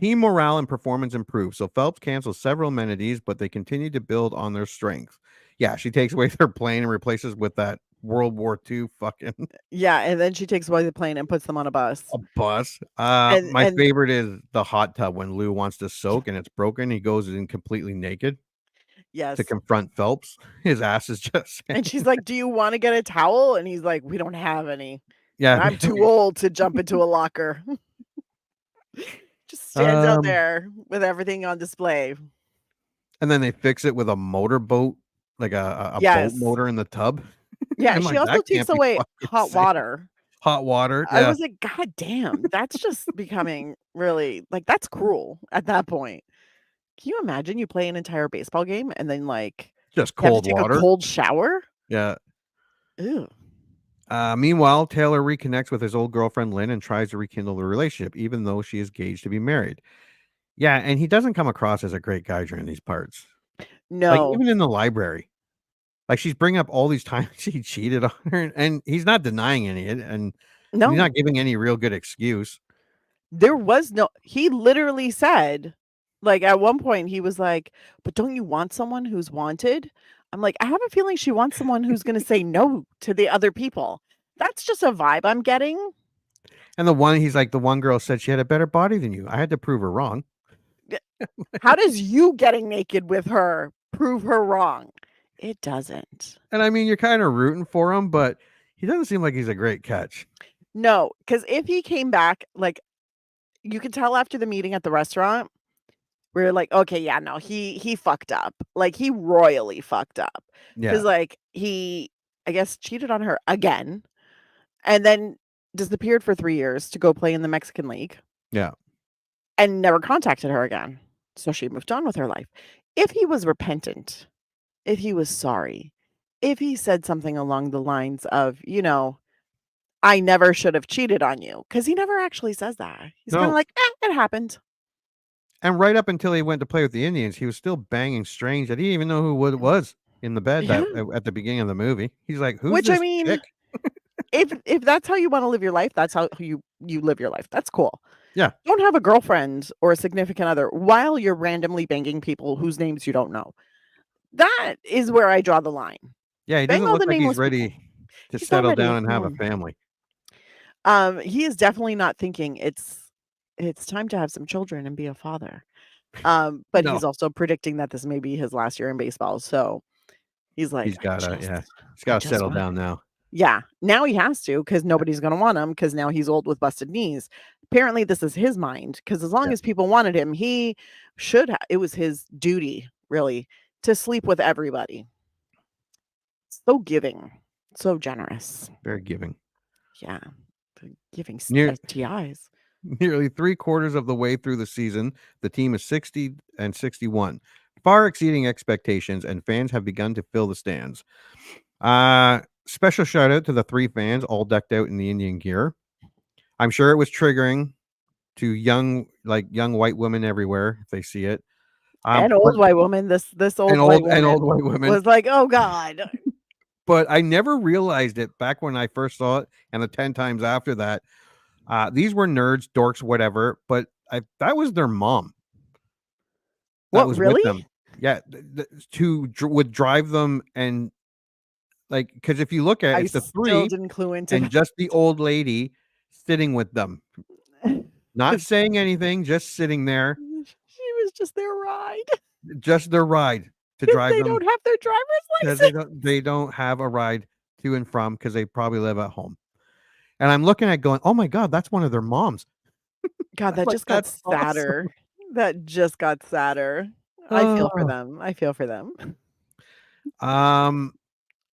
Team morale and performance improve. So Phelps cancels several amenities, but they continue to build on their strengths. Yeah, she takes away their plane and replaces with that World War II fucking. Yeah, and then she takes away the plane and puts them on a bus. A bus. My favorite is the hot tub when Lou wants to soak and it's broken. He goes in completely naked. Yes. To confront Phelps. His ass is just. And she's like, do you want to get a towel? And he's like, we don't have any. Yeah. I'm too old to jump into a locker. Just stands out there with everything on display. And then they fix it with a motorboat, like a boat motor in the tub. Yeah, she also takes away hot water. Hot water. I was like, God damn, that's just becoming really, like, that's cruel at that point. Can you imagine you play an entire baseball game and then like just cold water, a cold shower? Yeah. Ew. Meanwhile, Taylor reconnects with his old girlfriend Lynn and tries to rekindle the relationship, even though she is engaged to be married. Yeah, and he doesn't come across as a great guy during these parts. No, like even in the library, like she's bringing up all these times he cheated on her, and he's not denying any, and he's not giving any real good excuse. There was no. He literally said, like at one point, he was like, "But don't you want someone who's wanted?" I'm like, I have a feeling she wants someone who's going to say no to the other people. That's just a vibe I'm getting. And he's like, the one girl said she had a better body than you. I had to prove her wrong. How does you getting naked with her prove her wrong? It doesn't. And I mean, you're kind of rooting for him, but he doesn't seem like he's a great catch. No, because if he came back, like you could tell after the meeting at the restaurant, we're like, okay, yeah, no, he fucked up. Like he royally fucked up. Because like he, I guess, cheated on her again, and then disappeared for 3 years to go play in the Mexican League. Yeah. And never contacted her again. So she moved on with her life. If he was repentant, if he was sorry, if he said something along the lines of, you know, I never should have cheated on you, because he never actually says that. He's kind of like, it happened. And right up until he went to play with the Indians, he was still banging Strange that he didn't even know who it was in the bed at the beginning of the movie. He's like, who's this chick? if that's how you want to live your life, that's how you live your life. That's cool. Yeah. Don't have a girlfriend or a significant other while you're randomly banging people whose names you don't know. That is where I draw the line. Yeah, he doesn't look like he's ready to settle down and have a family. He is definitely not thinking it's time to have some children and be a father. But he's also predicting that this may be his last year in baseball. So he's like, he's got to settle down now. Yeah, now he has to, because nobody's going to want him, because now he's old with busted knees. Apparently this is his mind, because as long as people wanted him, he should it was his duty, really, to sleep with everybody. So giving, so generous. Very giving. Yeah, giving STIs. Nearly 3/4 of the way through the season, the team is 60-61, far exceeding expectations, and fans have begun to fill the stands. Special shout out to the 3 fans, all decked out in the Indian gear. I'm sure it was triggering to young white women everywhere if they see it. And old white woman. This old white woman was like, oh God. But I never realized it back when I first saw it, and the 10 times after that. These were nerds, dorks, whatever, but that was their mom. that What, was with really? them. Yeah, would drive them, and like, because if you look at it, I it's the still 3 didn't clue into and that. just the old lady sitting with them, not saying anything, just sitting there, She was just their ride just their ride to because drive they them, don't have their driver's because license. they don't have a ride to and from because they probably live at home. And I'm looking at going, oh my god, that's one of their moms. God, I'm that like, just got that's awesome. sadder. That just got sadder. I feel for Oh. them. I feel for them.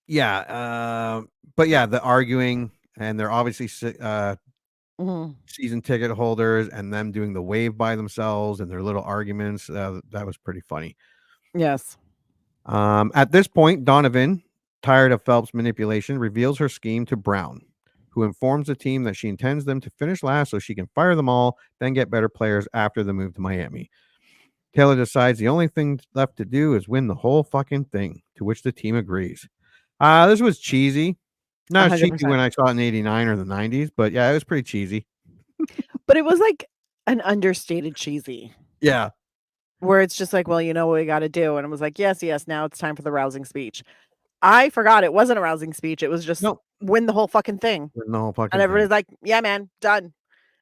Yeah, but yeah, the arguing, and they're obviously Mhm. season ticket holders, and them doing the wave by themselves and their little arguments. That was pretty funny. Yes. At this point, Donovan, tired of Phelps' manipulation, reveals her scheme to Brown, who informs the team that she intends them to finish last so she can fire them all, then get better players after the move to Miami. Taylor decides the only thing left to do is win the whole fucking thing, to which the team agrees. This was cheesy. Not as cheesy 100%. when I saw it in '89 or the '90s, but yeah, it was pretty cheesy. But it was like an understated cheesy Yeah. where it's just like, well, you know what we got to do. And I was like, yes, yes, now it's time for the rousing speech. I forgot it wasn't a rousing speech. It was just No. win the whole fucking thing. Win the whole And fucking thing. everybody's like, yeah, man, done.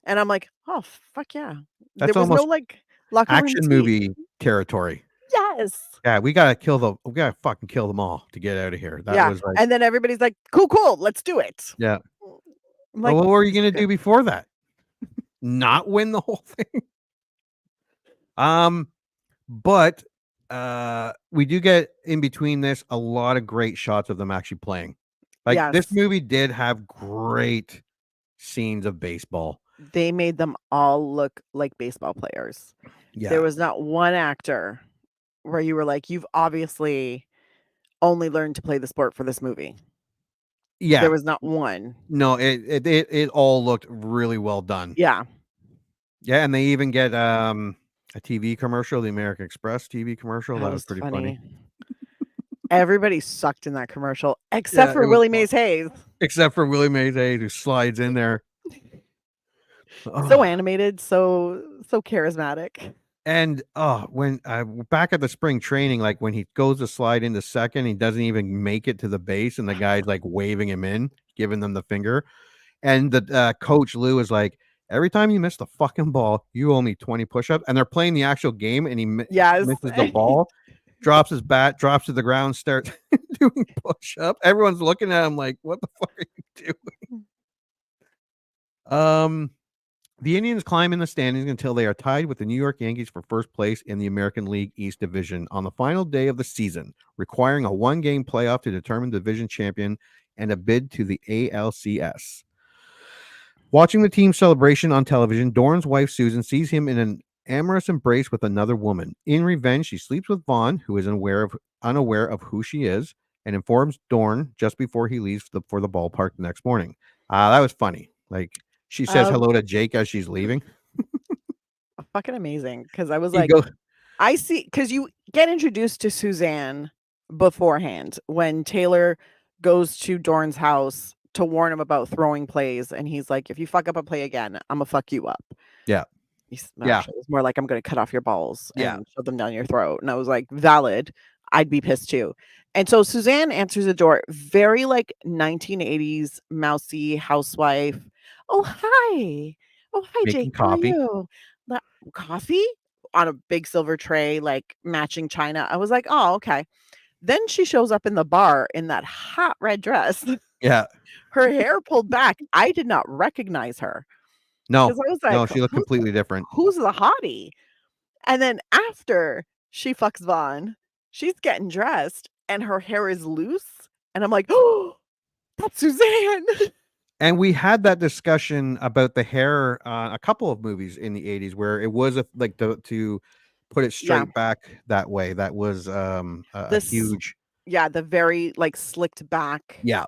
And I'm like, oh, fuck yeah. There That's was no almost like locker room action tea. movie territory. Yes. Yeah, we gotta fucking kill them all to get out of here. That Yeah. was like, And then everybody's like, cool, cool, let's do it. yeah. I'm Well, like, what were you gonna good. do before that? Not win the whole thing. But we do get in between this a lot of great shots of them actually playing. Like, this Yes. movie did have great scenes of baseball. They made them all look like baseball players. Yeah. There was not one actor where you were like, you've obviously only learned to play the sport for this movie. Yeah. There was not one. No, it all looked really well done. Yeah. Yeah, and they even get a TV commercial, the American Express TV commercial. That was pretty funny. Everybody sucked in that commercial except Yeah, for it was Willie fun. Mays Hayes. Except for Willie Mays Hayes, who slides in there. So animated, so charismatic. And when back at the spring training, like when he goes to slide into second, he doesn't even make it to the base, and the guy's like waving him in, giving them the finger. And the coach Lou is like, every time you miss the fucking ball, you owe me 20 push-ups. And they're playing the actual game, and he misses the ball, drops his bat, drops to the ground, starts doing push-ups. Everyone's looking at him like, what the fuck are you doing? The Indians climb in the standings until they are tied with the New York Yankees for first place in the American League East Division on the final day of the season, requiring a one-game playoff to determine division champion and a bid to the ALCS. Watching the team celebration on television, Dorn's wife Susan sees him in an amorous embrace with another woman. In revenge, she sleeps with Vaughn, who is unaware of who she is, and informs Dorn just before he leaves for the ballpark the next morning. That was funny. Like, she says hello to Jake as she's leaving. Fucking amazing. Because I was You like, go- I see, because you get introduced to Suzanne beforehand when Taylor goes to Dorn's house to warn him about throwing plays. And he's like, if you fuck up a play again, I'm going to fuck you up. Yeah. Yeah. It's more like, I'm going to cut off your balls Yeah. and shove them down your throat. And I was like, valid. I'd be pissed too. And so Suzanne answers the door, very like 1980s mousy housewife. Oh, hi. Oh, hi, Making Jake. coffee. How are you? Coffee on a big silver tray, like matching china. I was like, oh, okay. Then she shows up in the bar in that hot red dress. Yeah. Her hair pulled back. I did not recognize her. No. 'Cause I was like, No, she looked completely different. Who's the hottie? And then after she fucks Vaughn, she's getting dressed and her hair is loose. And I'm like, oh, that's Suzanne. And we had that discussion about the hair a couple of movies in the 80s where it was to put it straight back that way. That was a huge. Yeah, the very like slicked back. Yeah.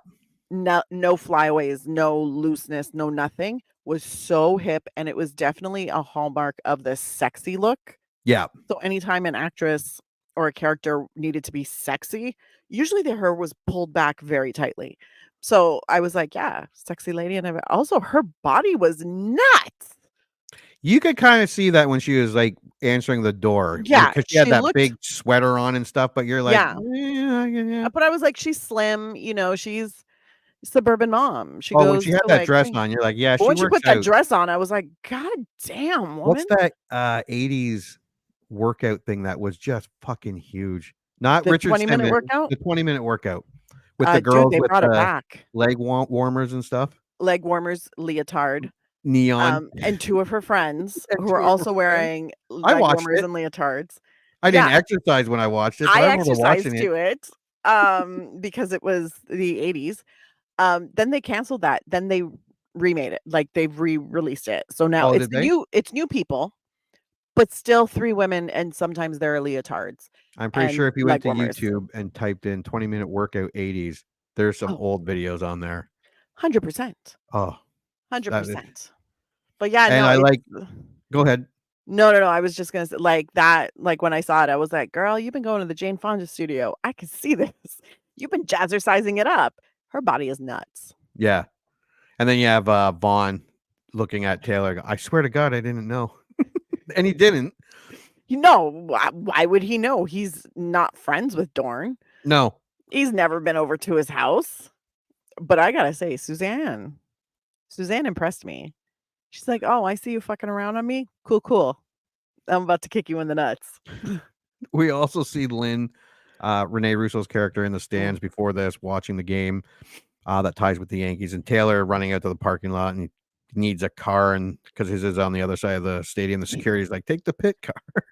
No flyaways, no looseness, no nothing. Was so hip, and it was definitely a hallmark of the sexy look. Yeah. So anytime an actress or a character needed to be sexy, usually their hair was pulled back very tightly. So I was like, yeah, sexy lady. And also her body was nuts. You could kind of see that when she was like answering the door. Yeah, Because she had she that looked big sweater on and stuff, but you're like, Yeah. yeah. But I was like, she's slim, she's suburban mom. She Oh, when goes she had to that like dress thing. on, you're like, yeah, But she when she works put that out. dress on, I was like, God damn, What's woman. that 80s workout thing that was just fucking huge? Not The Richard 20-minute Simmons, workout? the 20-minute workout with the Dude, girls they with brought it the back. leg warmers and stuff. Leg warmers, leotard. Neon. And two of her friends And who 2 are of her also friends. wearing I leg watched warmers it. and leotards. I didn't Yeah, exercise when I watched it, but I I remember exercised watching it. to it because it was the 80s. Then they canceled that. Then they remade it. Like they've re-released it. So now Oh, did they? it's new people, but still 3 women and sometimes there are leotards I'm pretty sure and if you went leg to warmers. YouTube and typed in 20-minute workout 80s, there's some Oh, old videos on there. 100%. Oh, that is, 100%. But yeah, and no, I it's like, go ahead. no, I was just gonna say like that, like when I saw it, I was like, girl, you've been going to the Jane Fonda studio. I can see this. You've been jazzercising it up. Her body is nuts. Yeah. And then you have Vaughn looking at Taylor. I swear to God, I didn't know. And he didn't. Why would he know? He's not friends with Dorn. No. He's never been over to his house. But I gotta say, Suzanne impressed me. She's like, oh, I see you fucking around on me. Cool. I'm about to kick you in the nuts. We also see Lynn, Renee Russo's character in the Mm. stands before this, watching the game that ties with the Yankees, and Taylor running out to the parking lot, and he needs a car, and because his is on the other side of the stadium, the security's like, take the pit car.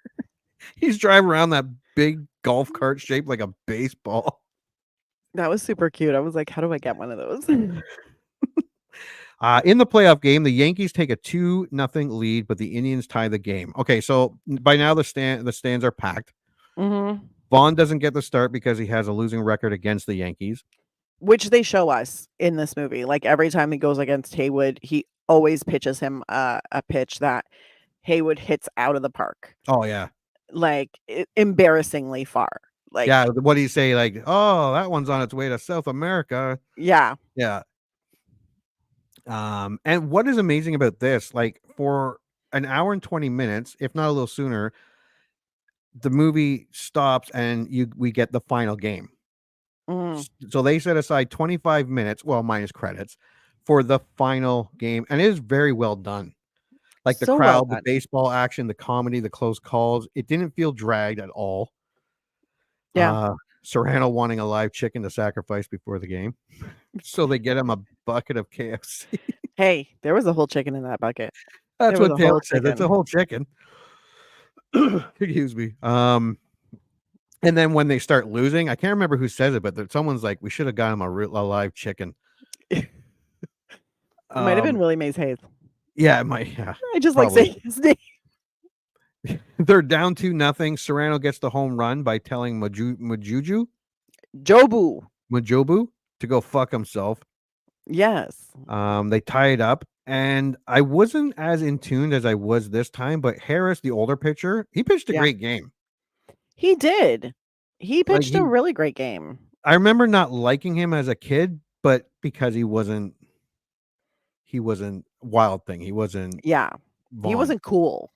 He's driving around that big golf cart shaped like a baseball. That was super cute. I was like, how do I get one of those? In the playoff game, the Yankees take a 2-0 lead, but the Indians tie the game. Okay, so by now the stands are packed. Mhm. Vaughn doesn't get the start because he has a losing record against the Yankees. Which they show us in this movie. Like every time he goes against Haywood, he always pitches him a pitch that Haywood hits out of the park. Oh yeah, Like embarrassingly far. Like yeah. What do you say? Like, oh, that one's on its way to South America. yeah. Yeah. And what is amazing about this, like for an hour and 20 minutes, if not a little sooner, the movie stops and we get the final game. Mm. So they set aside 25 minutes, well, minus credits, for the final game, and it is very well done. Like the So well crowd, the done. baseball action, the comedy, the close calls, it didn't feel dragged at all. Yeah. Serrano wanting a live chicken to sacrifice before the game, so they get him a bucket of KFC. Hey, there was a whole chicken in that bucket. That's There was what a whole Taylor said. It's a chicken. whole chicken. Excuse me. And then when they start losing, I can't remember who says it, but someone's like, "We should have got him a live chicken." It might have been Willie Mays Hayes. Yeah, it might. Yeah, I just probably. like saying his name. They're down 2-0. Serrano gets the home run by telling Majobu to go fuck himself. Yes. They tie it up, and I wasn't as in tune as I was this time, but Harris, the older pitcher, he pitched a Yeah. great game. He did. He Like, pitched a really great game. I remember not liking him as a kid, but because he wasn't Wild Thing. He wasn't Yeah. He Vaughn. wasn't cool.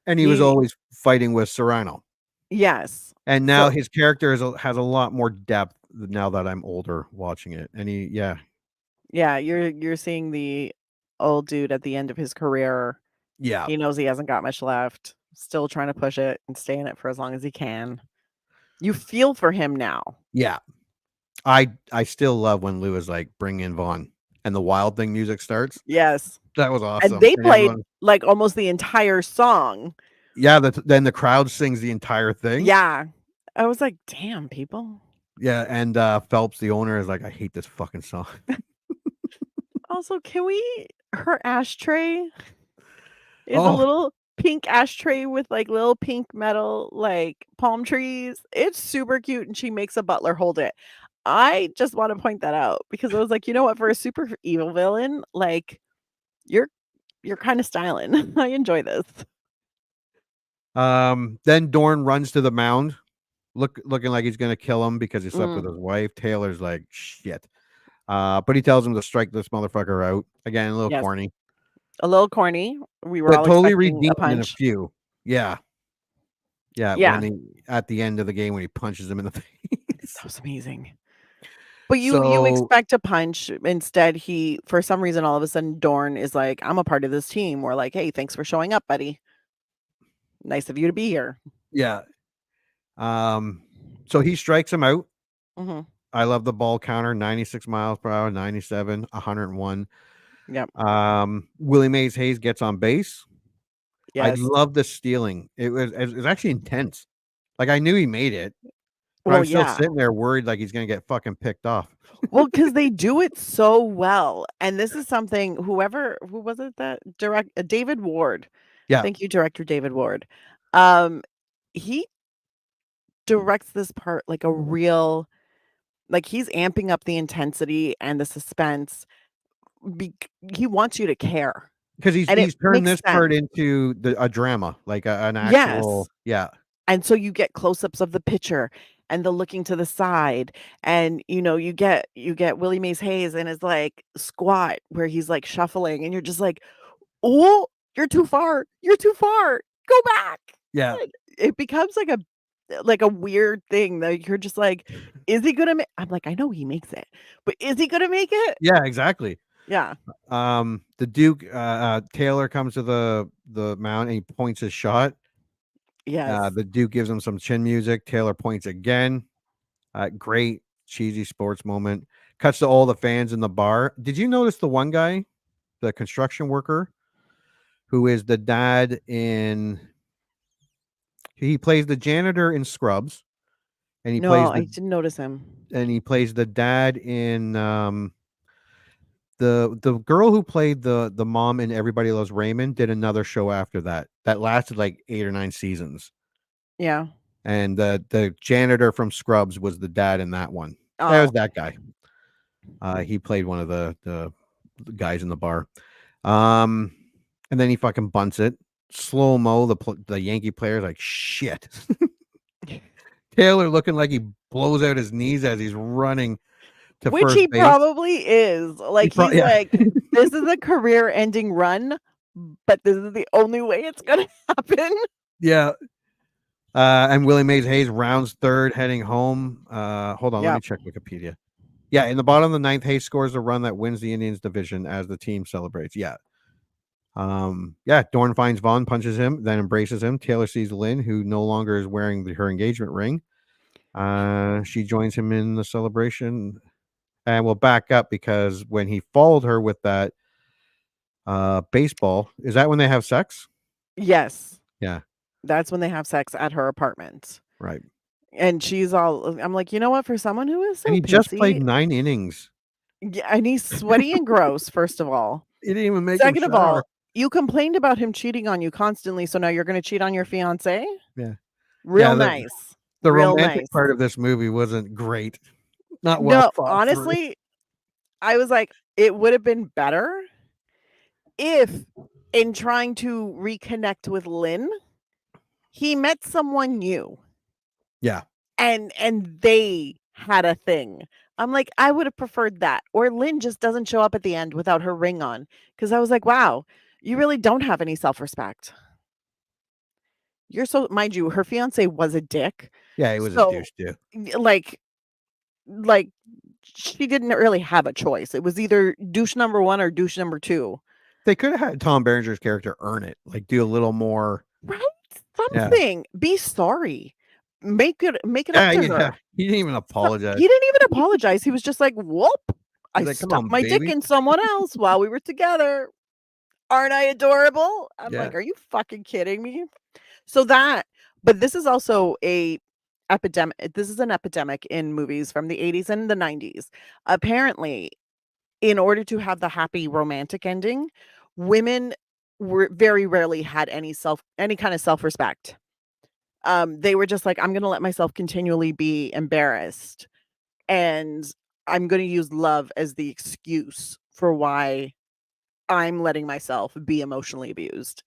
And he was always fighting with Serrano. Yes. And now So his character has a lot more depth now that I'm older watching it. And yeah, you're seeing the old dude at the end of his career. Yeah. He knows he hasn't got much left. Still trying to push it and stay in it for as long as he can. You feel for him now. Yeah. I still love when Lou is like, bring in Vaughn, and the Wild Thing music starts. Yes. That was awesome. And they And played everyone- like almost the entire song. Yeah, then the crowd sings the entire thing. Yeah. I was like, damn, people. Yeah, and Phelps, the owner, is like, I hate this fucking song. Also, her ashtray is a Oh. little pink ashtray with like little pink metal like palm trees. It's super cute, and she makes a butler hold it. I just want to point that out because I was like, you know what, for a super evil villain, like you're kind of styling. I enjoy this. Then Dorn runs to the mound, looking like he's gonna kill him because he slept with Mm. his wife. Taylor's like, shit. But he tells him to strike this motherfucker out. Again, a little Yes. corny. a little corny. We were but all totally expecting a redeemed in a punch. few. Yeah. Yeah. Yeah. When he at the end of the game when he punches him in the face. That was amazing. But you So expect a punch. Instead, he for some reason all of a sudden Dorn is like, I'm a part of this team. We're like, hey, thanks for showing up, buddy. Nice of you to be here. yeah. So he strikes him out. Mm-hmm. I love the ball counter, 96 miles per hour, 97, 101. Yep. Willie Mays Hayes gets on base. I Yes. love the stealing. It was actually intense. Like I knew he made it, but Well, I'm still yeah. sitting there worried like he's gonna get fucking picked off. Well, because they do it so well. And this is something who was it that David Ward. Yeah. Thank you, director David Ward. He directs this part like a real, like he's amping up the intensity and the suspense. He wants you to care. Because he's And it turned makes this part sense. into a drama, like an actual Yes. yeah. And so you get close-ups of the pitcher and the looking to the side. And you get Willie Mays Hayes in his like squat where he's like shuffling and you're just like, oh, you're too far. You're too far. Go back. Yeah. It becomes like a weird thing that you're just like, is he gonna make? I'm like, I know he makes it, but is he gonna make it? Yeah, exactly. Yeah. The Duke Taylor comes to the mound and he points his shot. Yes. The Duke gives him some chin music. Taylor points again. Great cheesy sports moment. Cuts to all the fans in the bar. Did you notice the one guy, the construction worker, who is the dad he plays the janitor in Scrubs, and he plays I didn't notice him. and he plays the dad in the girl who played the mom in Everybody Loves Raymond did another show after that lasted like 8 or 9 seasons. Yeah. And the janitor from Scrubs was the dad in that one. Oh. That was that guy. He played one of the guys in the bar. And then he fucking bunts it. Slow-mo, the Yankee player's like, shit. Taylor looking like he blows out his knees as he's running to Which first he base. probably is. Like he's yeah. like, this is a career-ending run, but this is the only way it's gonna happen. Yeah. And Willie Mays Hayes rounds third, heading home. Hold on, let me check Wikipedia. Yeah, in the bottom of the 9th, Hayes scores a run that wins the Indians division as the team celebrates. Yeah. Dorn finds Vaughn, punches him, then embraces him. Taylor sees Lynn, who no longer is wearing her engagement ring. She joins him in the celebration. And we'll back up because when he followed her with that baseball, is that when they have sex? Yes. Yeah. That's when they have sex at her apartment. Right. And she's all, I'm like, you know what? For someone who is so and he pissy, just played 9 innings. Yeah, and he's sweaty and gross, first of all. He didn't even make Second him of all, shower. you complained about him cheating on you constantly, so now you're going to cheat on your fiance? Yeah. Real Yeah, nice. The Real romantic nice. part of this movie wasn't great. Not well No, thought through. honestly, I was like, it would have been better if, in trying to reconnect with Lynn, he met someone new. Yeah. And they had a thing. I'm like, I would have preferred that. Or Lynn just doesn't show up at the end without her ring on. Because I was like, wow, you really don't have any self-respect. You're so, mind you, her fiance was a dick. Yeah, he was a douche too. Like she didn't really have a choice. It was either douche number 1 or douche number 2. They could have had Tom Berenger's character earn it, like do a little more. Right? Something. Yeah. Be sorry. Make it up to her. He didn't even apologize. He didn't even apologize. He was just like, whoop. I like, stuck my dick in someone else while we were together. Aren't I adorable? I'm like, are you fucking kidding me? So but this is also a epidemic. This is an epidemic in movies from the 80s and the 90s. Apparently, in order to have the happy romantic ending, women very rarely had any kind of self-respect. They were just like, I'm going to let myself continually be embarrassed. And I'm going to use love as the excuse for why I'm letting myself be emotionally abused.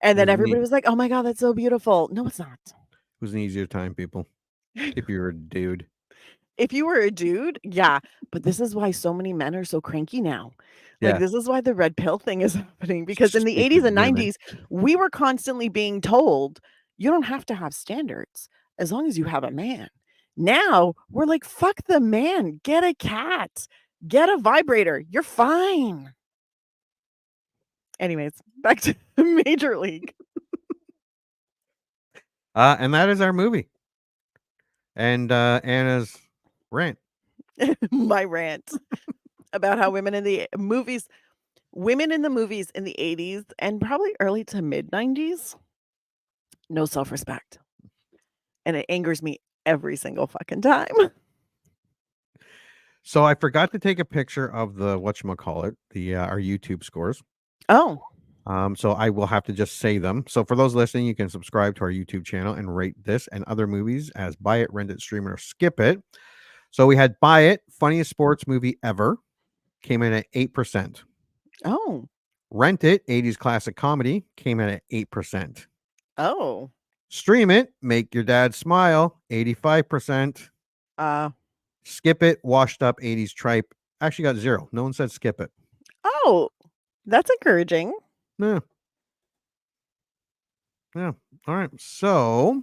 And then everybody was like, oh my God, that's so beautiful. No, it's not. It was an easier time, people. If you were a dude. If you were a dude, yeah. But this is why so many men are so cranky now. Like, Yeah. this is why the red pill thing is happening, because in the Speaking 80s of and women. 90s, we were constantly being told, you don't have to have standards as long as you have a man. Now we're like, fuck the man, get a cat, get a vibrator, you're fine. Anyways, back to Major League. And that is our movie. And Anna's rant. My rant about how women in the movies in the 80s and probably early to mid 90s, no self-respect. And it angers me every single fucking time. So I forgot to take a picture of the whatchamacallit, the our YouTube scores. Oh. So I will have to just say them. So for those listening, you can subscribe to our YouTube channel and rate this and other movies as Buy It, Rent It, Stream It, or Skip It. So we had Buy It, funniest sports movie ever, came in at 8%. Oh. Rent It, 80s classic comedy, came in at 8%. Oh. Stream It, make your dad smile, 85%. Skip It, washed up 80s tripe, actually got 0. No one said skip it. Oh, that's encouraging. Yeah. Yeah. All right. So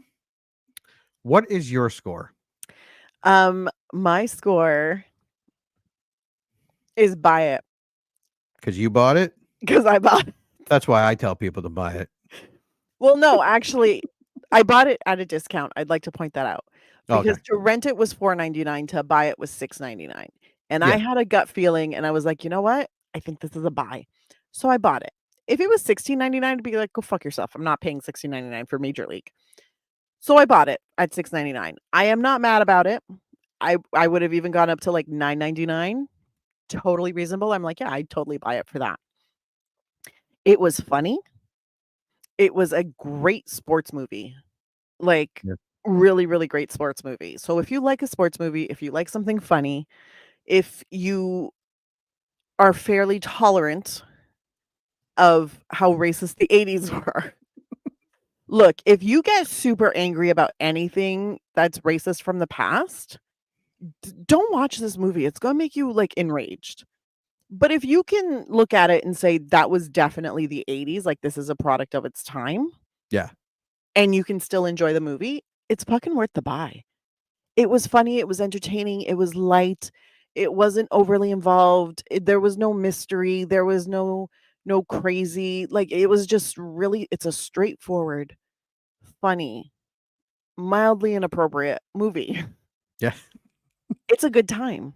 what is your score? My score is Buy It. Because you bought it? Because I bought it. That's why I tell people to buy it. Well, no, actually, I bought it at a discount. I'd like to point that out. Because to rent it was $4.99, to buy it was $6.99. And I had a gut feeling, and I was like, you know what? I think this is a buy. So I bought it. If it was $16.99, I'd be like, go fuck yourself. I'm not paying $16.99 for Major League. So I bought it at $6.99. I am not mad about it. I would have even gone up to like $9.99. Totally reasonable. I'm like, yeah, I'd totally buy it for that. It was funny. It was a great sports movie. Like, really, really great sports movie. So if you like a sports movie, if you like something funny, if you are fairly tolerant of how racist the 80s were. Look, if you get super angry about anything that's racist from the past, don't watch this movie. It's going to make you like enraged. But if you can look at it and say that was definitely the 80s, like this is a product of its time. Yeah. And you can still enjoy the movie, it's fucking worth the buy. It was funny, it was entertaining, it was light, it wasn't overly involved, there was no mystery, there was no crazy, like it was just really, it's a straightforward, funny, mildly inappropriate movie. Yeah. It's a good time.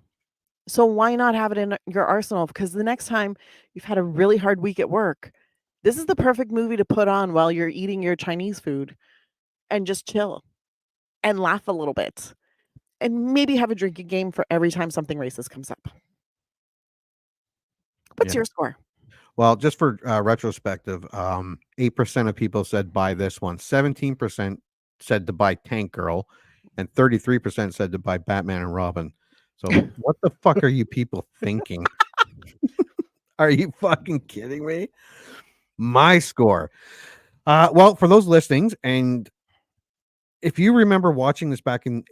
So why not have it in your arsenal? Because the next time you've had a really hard week at work, this is the perfect movie to put on while you're eating your Chinese food and just chill and laugh a little bit and maybe have a drinking game for every time something racist comes up. What's your score? Well, just for retrospective, 8% of people said buy this one, 17% said to buy Tank Girl, and 33% said to buy Batman and Robin. So what the fuck are you people thinking? Are you fucking kidding me? My score. Well, for those listings, and if you remember watching this back in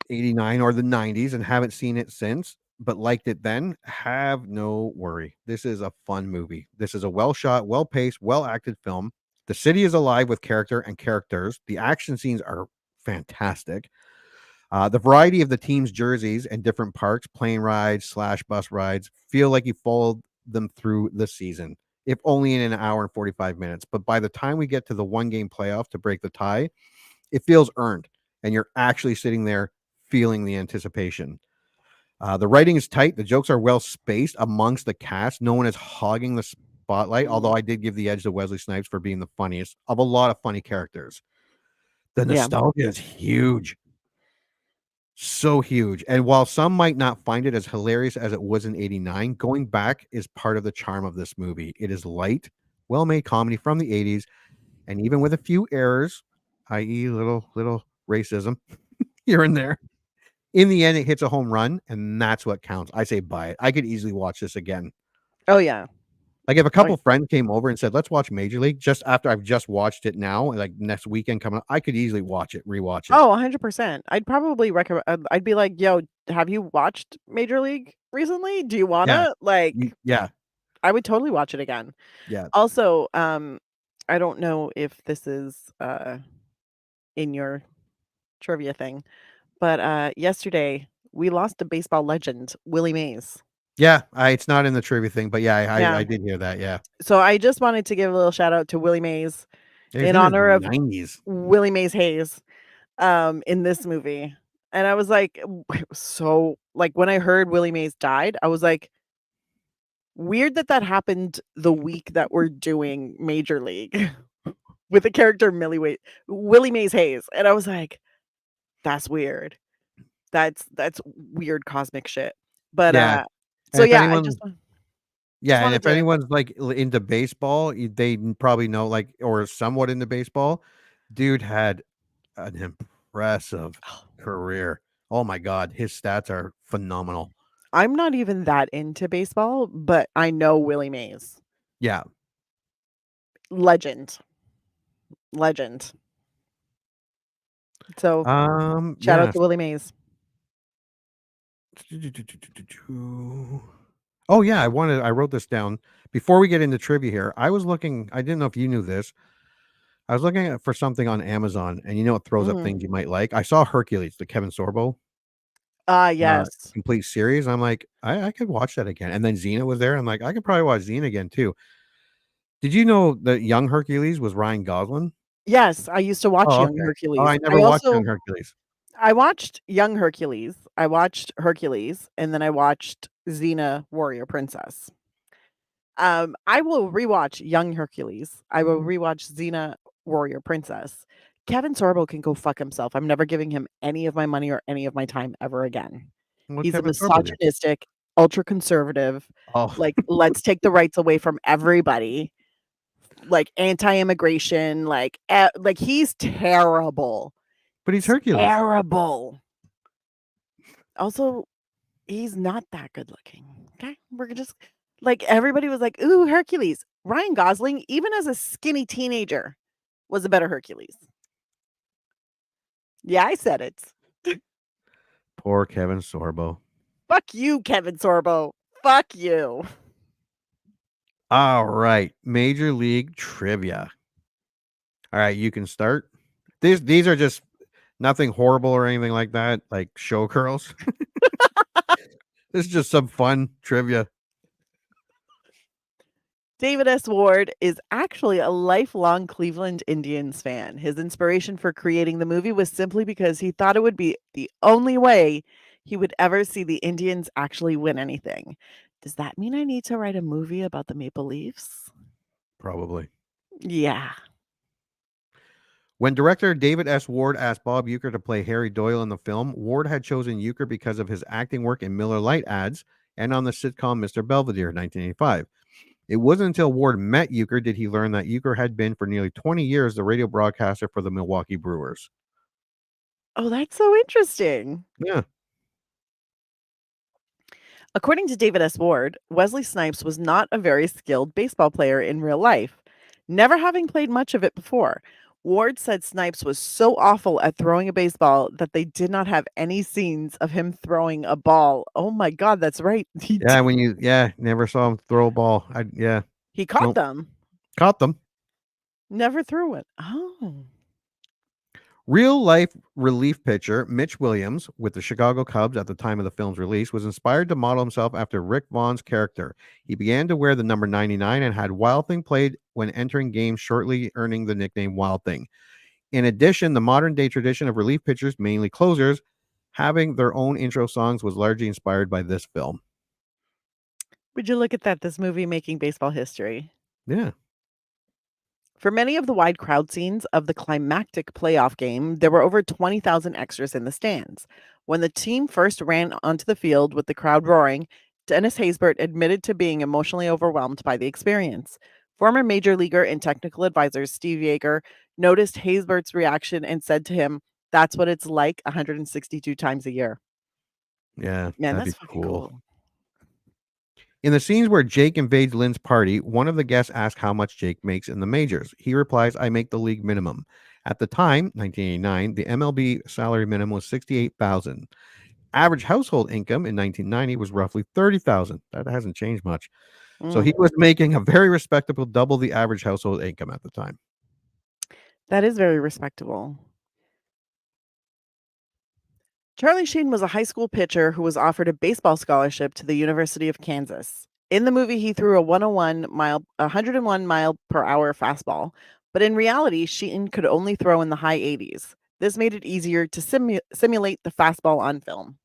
89 or the 90s and haven't seen it since, but liked it then, have no worry. This is a fun movie. This is a well-shot, well-paced, well-acted film. The city is alive with character and characters. The action scenes are fantastic. The variety of the team's jerseys and different parks, plane rides / bus rides, feel like you followed them through the season, if only in an hour and 45 minutes. But by the time we get to the one-game playoff to break the tie, it feels earned, and you're actually sitting there feeling the anticipation. The writing is tight. The jokes are well spaced amongst the cast. No one is hogging the spotlight, although I did give the edge to Wesley Snipes for being the funniest of a lot of funny characters. The nostalgia is huge. So huge. And while some might not find it as hilarious as it was in 89, going back is part of the charm of this movie. It is light, well-made comedy from the 80s, and even with a few errors, i.e. little racism here and there, in the end, it hits a home run, and that's what counts. I say buy it. I could easily watch this again. Oh, yeah. Like if a couple friends came over and said, let's watch Major League, just after I've just watched it now, like next weekend coming up, I could easily watch it, rewatch it. Oh, 100%. I'd probably recommend, I'd be like, yo, have you watched Major League recently? Do you Yeah. wanna? Like, Yeah. I would totally watch it again. Yeah. Also, I don't know if this is in your trivia thing, but yesterday we lost a baseball legend, Willie Mays. Yeah. It's not in the trivia thing, but yeah, Yeah. I did hear that. Yeah. So I just wanted to give a little shout out to Willie Mays He was in in his honor of 90s. Willie Mays Hayes in this movie. And I was like, it was so like when I heard Willie Mays died, I was like, weird that that happened the week that we're doing Major League with the character Willie Mays Hayes. And I was like, that's weird. That's weird cosmic shit. But Yeah. so And if yeah, I anyone, just yeah, and wanted if to anyone's like into baseball, they probably know, like, or somewhat into baseball. Dude had an impressive career. Oh my God, his stats are phenomenal. I'm not even that into baseball, but I know Willie Mays. Yeah. Legend. So shout out Yeah. to Willie Mays. Oh yeah, I wrote this down before we get into trivia here. I was looking, I didn't know if you knew this. I was looking for something on Amazon, and it throws up Mhm. things you might like. I saw Hercules, the Kevin Sorbo Yes. complete series. I'm like, I could watch that again. And then Xena was there. I'm like, I could probably watch Xena again too. Did you know that Young Hercules was Ryan Gosling? Yes, I used to watch Oh, Young okay. Hercules. Oh, I never watched Young Hercules. I watched Young Hercules, I watched Hercules, and then I watched Xena Warrior Princess. I will rewatch Young Hercules. I will rewatch Xena Warrior Princess. Kevin Sorbo can go fuck himself. I'm never giving him any of my money or any of my time ever again. What He's a Kevin Sorbo do? misogynistic, ultra conservative, Oh, like, let's take the rights away from everybody, like anti-immigration, like he's terrible. but he's Hercules. Terrible. Also, he's not that good looking. Okay. We're just like everybody was like, ooh, Hercules. Ryan Gosling, even as a skinny teenager, was a better Hercules. Yeah, I said it. Poor Kevin Sorbo. Fuck you, Kevin Sorbo. Fuck you. All right, Major League trivia. All right, you can start. These are just nothing horrible or anything like that, like showgirls. This is just some fun trivia. David S. Ward is actually a lifelong Cleveland Indians fan. His inspiration for creating the movie was simply because he thought it would be the only way he would ever see the Indians actually win anything. Does that mean I need to write a movie about the Maple Leafs? Probably. Yeah. When director David S. Ward asked Bob Uecker to play Harry Doyle in the film, Ward had chosen Uecker because of his acting work in Miller Lite ads and on the sitcom Mr. Belvedere in 1985. It wasn't until Ward met Uecker did he learn that Uecker had been for nearly 20 years the radio broadcaster for the Milwaukee Brewers. Oh, that's so interesting. Yeah. According to David S. Ward, Wesley Snipes was not a very skilled baseball player in real life, never having played much of it before. Ward said Snipes was so awful at throwing a baseball that they did not have any scenes of him throwing a ball. Oh my God, that's right. He Never saw him throw a ball. He caught them. Caught them. Never threw it. Oh. Real life relief pitcher Mitch Williams with the Chicago Cubs at the time of the film's release was inspired to model himself after Rick Vaughn's character. He began to wear the number 99 and had Wild Thing played when entering games, shortly earning the nickname Wild Thing. In addition, the modern day tradition of relief pitchers, mainly closers, having their own intro songs was largely inspired by this film. Would you look at that? This movie making baseball history. Yeah. For many of the wide crowd scenes of the climactic playoff game, there were over 20,000 extras in the stands. When the team first ran onto the field with the crowd roaring, Dennis Haysbert admitted to being emotionally overwhelmed by the experience. Former major leaguer and technical advisor Steve Yeager noticed Haysbert's reaction and said to him, "That's what it's like 162 times a year." Yeah, Man, that'd that's be fucking cool. cool. In the scenes where Jake invades Lynn's party, one of the guests asks how much Jake makes in the majors. He replies, "I make the league minimum." At the time, 1989, the MLB salary minimum was $68,000. Average household income in 1990 was roughly $30,000. That hasn't changed much. So Mm, he was making a very respectable double the average household income at the time. that is very respectable. Charlie Sheen was a high school pitcher who was offered a baseball scholarship to the University of Kansas. In the movie, he threw a 101 mile per hour fastball, but in reality, Sheen could only throw in the high 80s. This made it easier to simulate the fastball on film.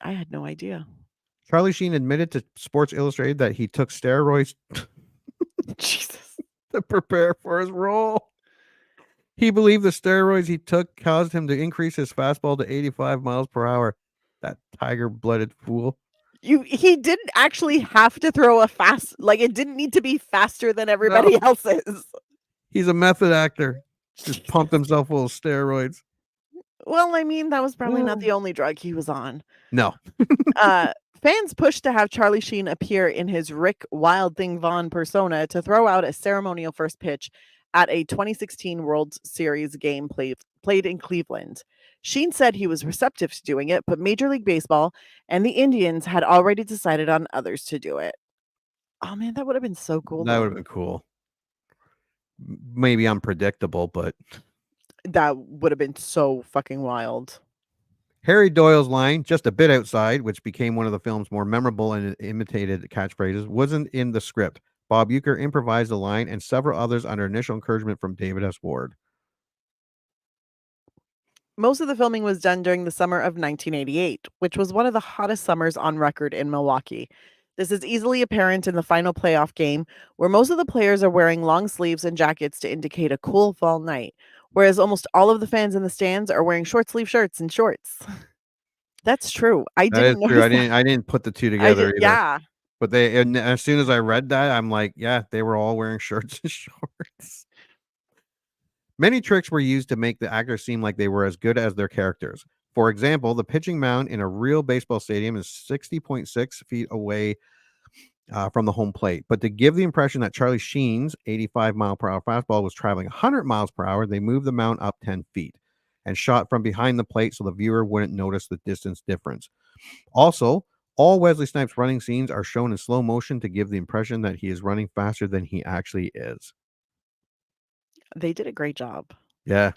I had no idea. Charlie Sheen admitted to Sports Illustrated that he took steroids Jesus. to prepare for his role. He believed the steroids he took caused him to increase his fastball to 85 miles per hour. That tiger-blooded fool. He didn't actually have to throw a fast, like it didn't need to be faster than everybody else's. He's a method actor. Just pumped himself full of steroids. Well, I mean, that was probably not the only drug he was on. No. Fans pushed to have Charlie Sheen appear in his Rick Wild Thing Vaughn persona to throw out a ceremonial first pitch at a 2016 World Series game played in Cleveland. Sheen said he was receptive to doing it, but Major League Baseball and the Indians had already decided on others to do it. Oh man, that would have been so cool. That would have been cool. Maybe unpredictable, but that would have been so fucking wild. Harry Doyle's line, "just a bit outside," which became one of the film's more memorable and imitated catchphrases, wasn't in the script. Bob Uecker improvised the line and several others under initial encouragement from David S. Ward. Most of the filming was done during the summer of 1988, which was one of the hottest summers on record in Milwaukee. This is easily apparent in the final playoff game, where most of the players are wearing long sleeves and jackets to indicate a cool fall night, whereas almost all of the fans in the stands are wearing short sleeve shirts and shorts. That's true. I didn't know. I didn't put the two together either. Yeah. But as soon as I read that, I'm like, yeah, they were all wearing shirts and shorts. Many tricks were used to make the actors seem like they were as good as their characters. For example, the pitching mound in a real baseball stadium is 60.6 feet away from the home plate. But to give the impression that Charlie Sheen's 85 mile per hour fastball was traveling 100 miles per hour, they moved the mound up 10 feet and shot from behind the plate so the viewer wouldn't notice the distance difference. Also, all Wesley Snipes running scenes are shown in slow motion to give the impression that he is running faster than he actually is. They did a great job. Yeah.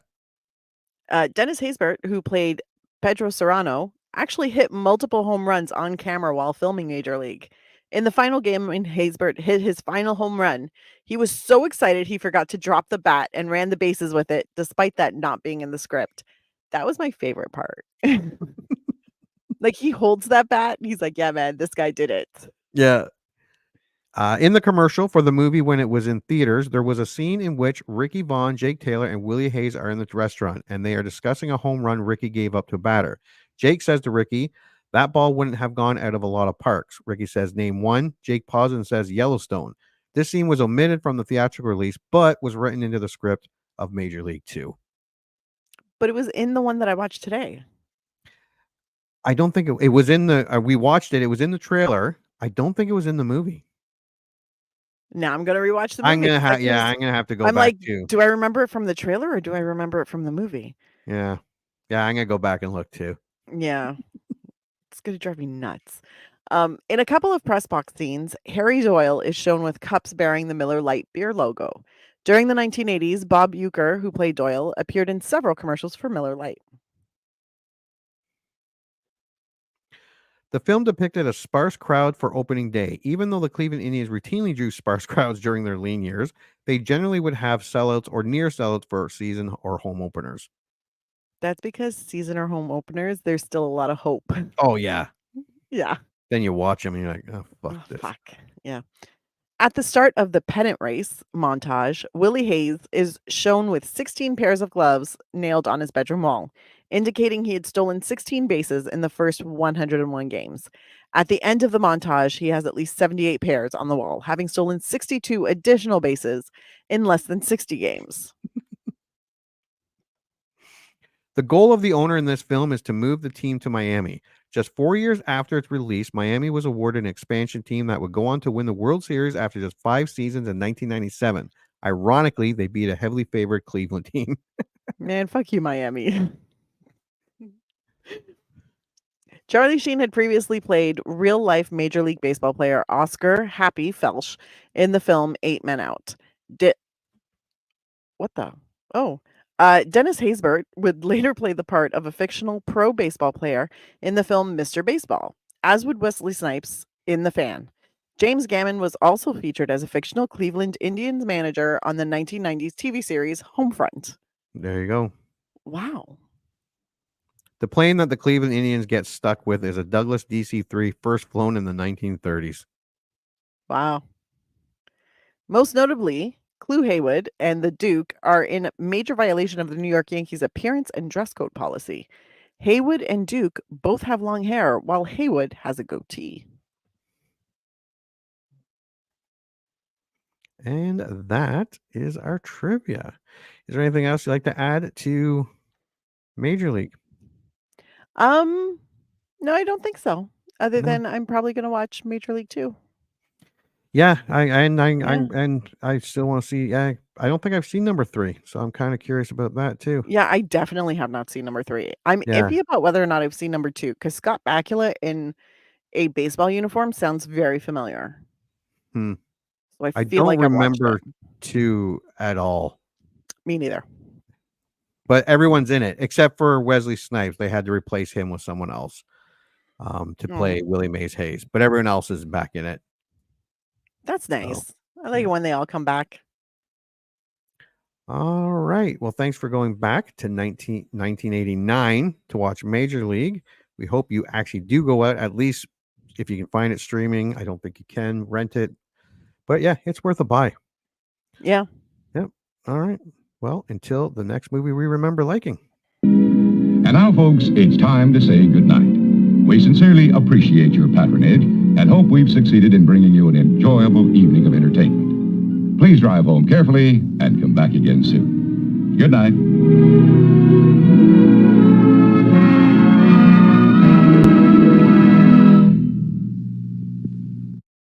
Dennis Haysbert, who played Pedro Serrano, actually hit multiple home runs on camera while filming Major League. In the final game, when Haysbert hit his final home run, he was so excited he forgot to drop the bat and ran the bases with it, despite that not being in the script. That was my favorite part. Like, he holds that bat, and he's like, yeah, man, this guy did it. Yeah. In the commercial for the movie when it was in theaters, there was a scene in which Ricky Vaughn, Jake Taylor, and Willie Hayes are in the restaurant, and they are discussing a home run Ricky gave up to a batter. Jake says to Ricky, "That ball wouldn't have gone out of a lot of parks." Ricky says, "Name one." Jake pauses and says, "Yellowstone." This scene was omitted from the theatrical release, but was written into the script of Major League 2. But it was in the one that I watched today. I don't think it was in the, we watched it. It was in the trailer. I don't think it was in the movie. Now I'm gonna rewatch the movie. I'm gonna have to go I'm back like, too. do I remember it from the trailer or do I remember it from the movie? Yeah. I'm gonna go back and look too. Yeah. It's gonna drive me nuts. In a couple of press box scenes, Harry Doyle is shown with cups bearing the Miller Lite beer logo. During the 1980s, Bob Uecker, who played Doyle, appeared in several commercials for Miller Lite. The film depicted a sparse crowd for opening day. Even though the Cleveland Indians routinely drew sparse crowds during their lean years, they generally would have sellouts or near sellouts for season or home openers. That's because season or home openers, there's still a lot of hope. Oh, yeah. Yeah. Then you watch them and you're like, oh, fuck this. Fuck. Yeah. At the start of the pennant race montage, Willie Hayes is shown with 16 pairs of gloves nailed on his bedroom wall, indicating he had stolen 16 bases in the first 101 games. At the end of the montage, he has at least 78 pairs on the wall, having stolen 62 additional bases in less than 60 games. The goal of the owner in this film is to move the team to Miami. Just 4 years after its release, Miami was awarded an expansion team that would go on to win the World Series after just 5 seasons in 1997. Ironically, they beat a heavily favored Cleveland team. Man, fuck you, Miami. Charlie Sheen had previously played real-life Major League Baseball player Oscar Happy Felsch in the film 8 Men Out. What the? Oh. Dennis Haysbert would later play the part of a fictional pro baseball player in the film Mr. Baseball, as would Wesley Snipes in The Fan. James Gammon was also featured as a fictional Cleveland Indians manager on the 1990s TV series Homefront. There you go. Wow. The plane that the Cleveland Indians get stuck with is a Douglas DC-3, first flown in the 1930s. Wow. Most notably, Clu Haywood and the Duke are in major violation of the New York Yankees appearance and dress code policy. Haywood and Duke both have long hair, while Haywood has a goatee. And that is our trivia. Is there anything else you'd like to add to Major League? No, I don't think so. Other than I'm probably going to watch Major League 2. Yeah, I still want to see. I don't think I've seen number 3, so I'm kind of curious about that too. Yeah, I definitely have not seen number 3. I'm iffy about whether or not I've seen number 2 because Scott Bakula in a baseball uniform sounds very familiar. So I feel don't like remember 2 at all. Me neither. But everyone's in it except for Wesley Snipes. They had to replace him with someone else to play Willie Mays Hayes. But everyone else is back in it. That's nice. I like it when they all come back. All right. Well, thanks for going back to 1989 to watch Major League. We hope you actually do go out, at least if you can find it streaming. I don't think you can rent it. But yeah, it's worth a buy. Yeah. Yep. All right. Well, until the next movie we remember liking. And now, folks, it's time to say goodnight. We sincerely appreciate your patronage and hope we've succeeded in bringing you an enjoyable evening of entertainment. Please drive home carefully and come back again soon. Good night.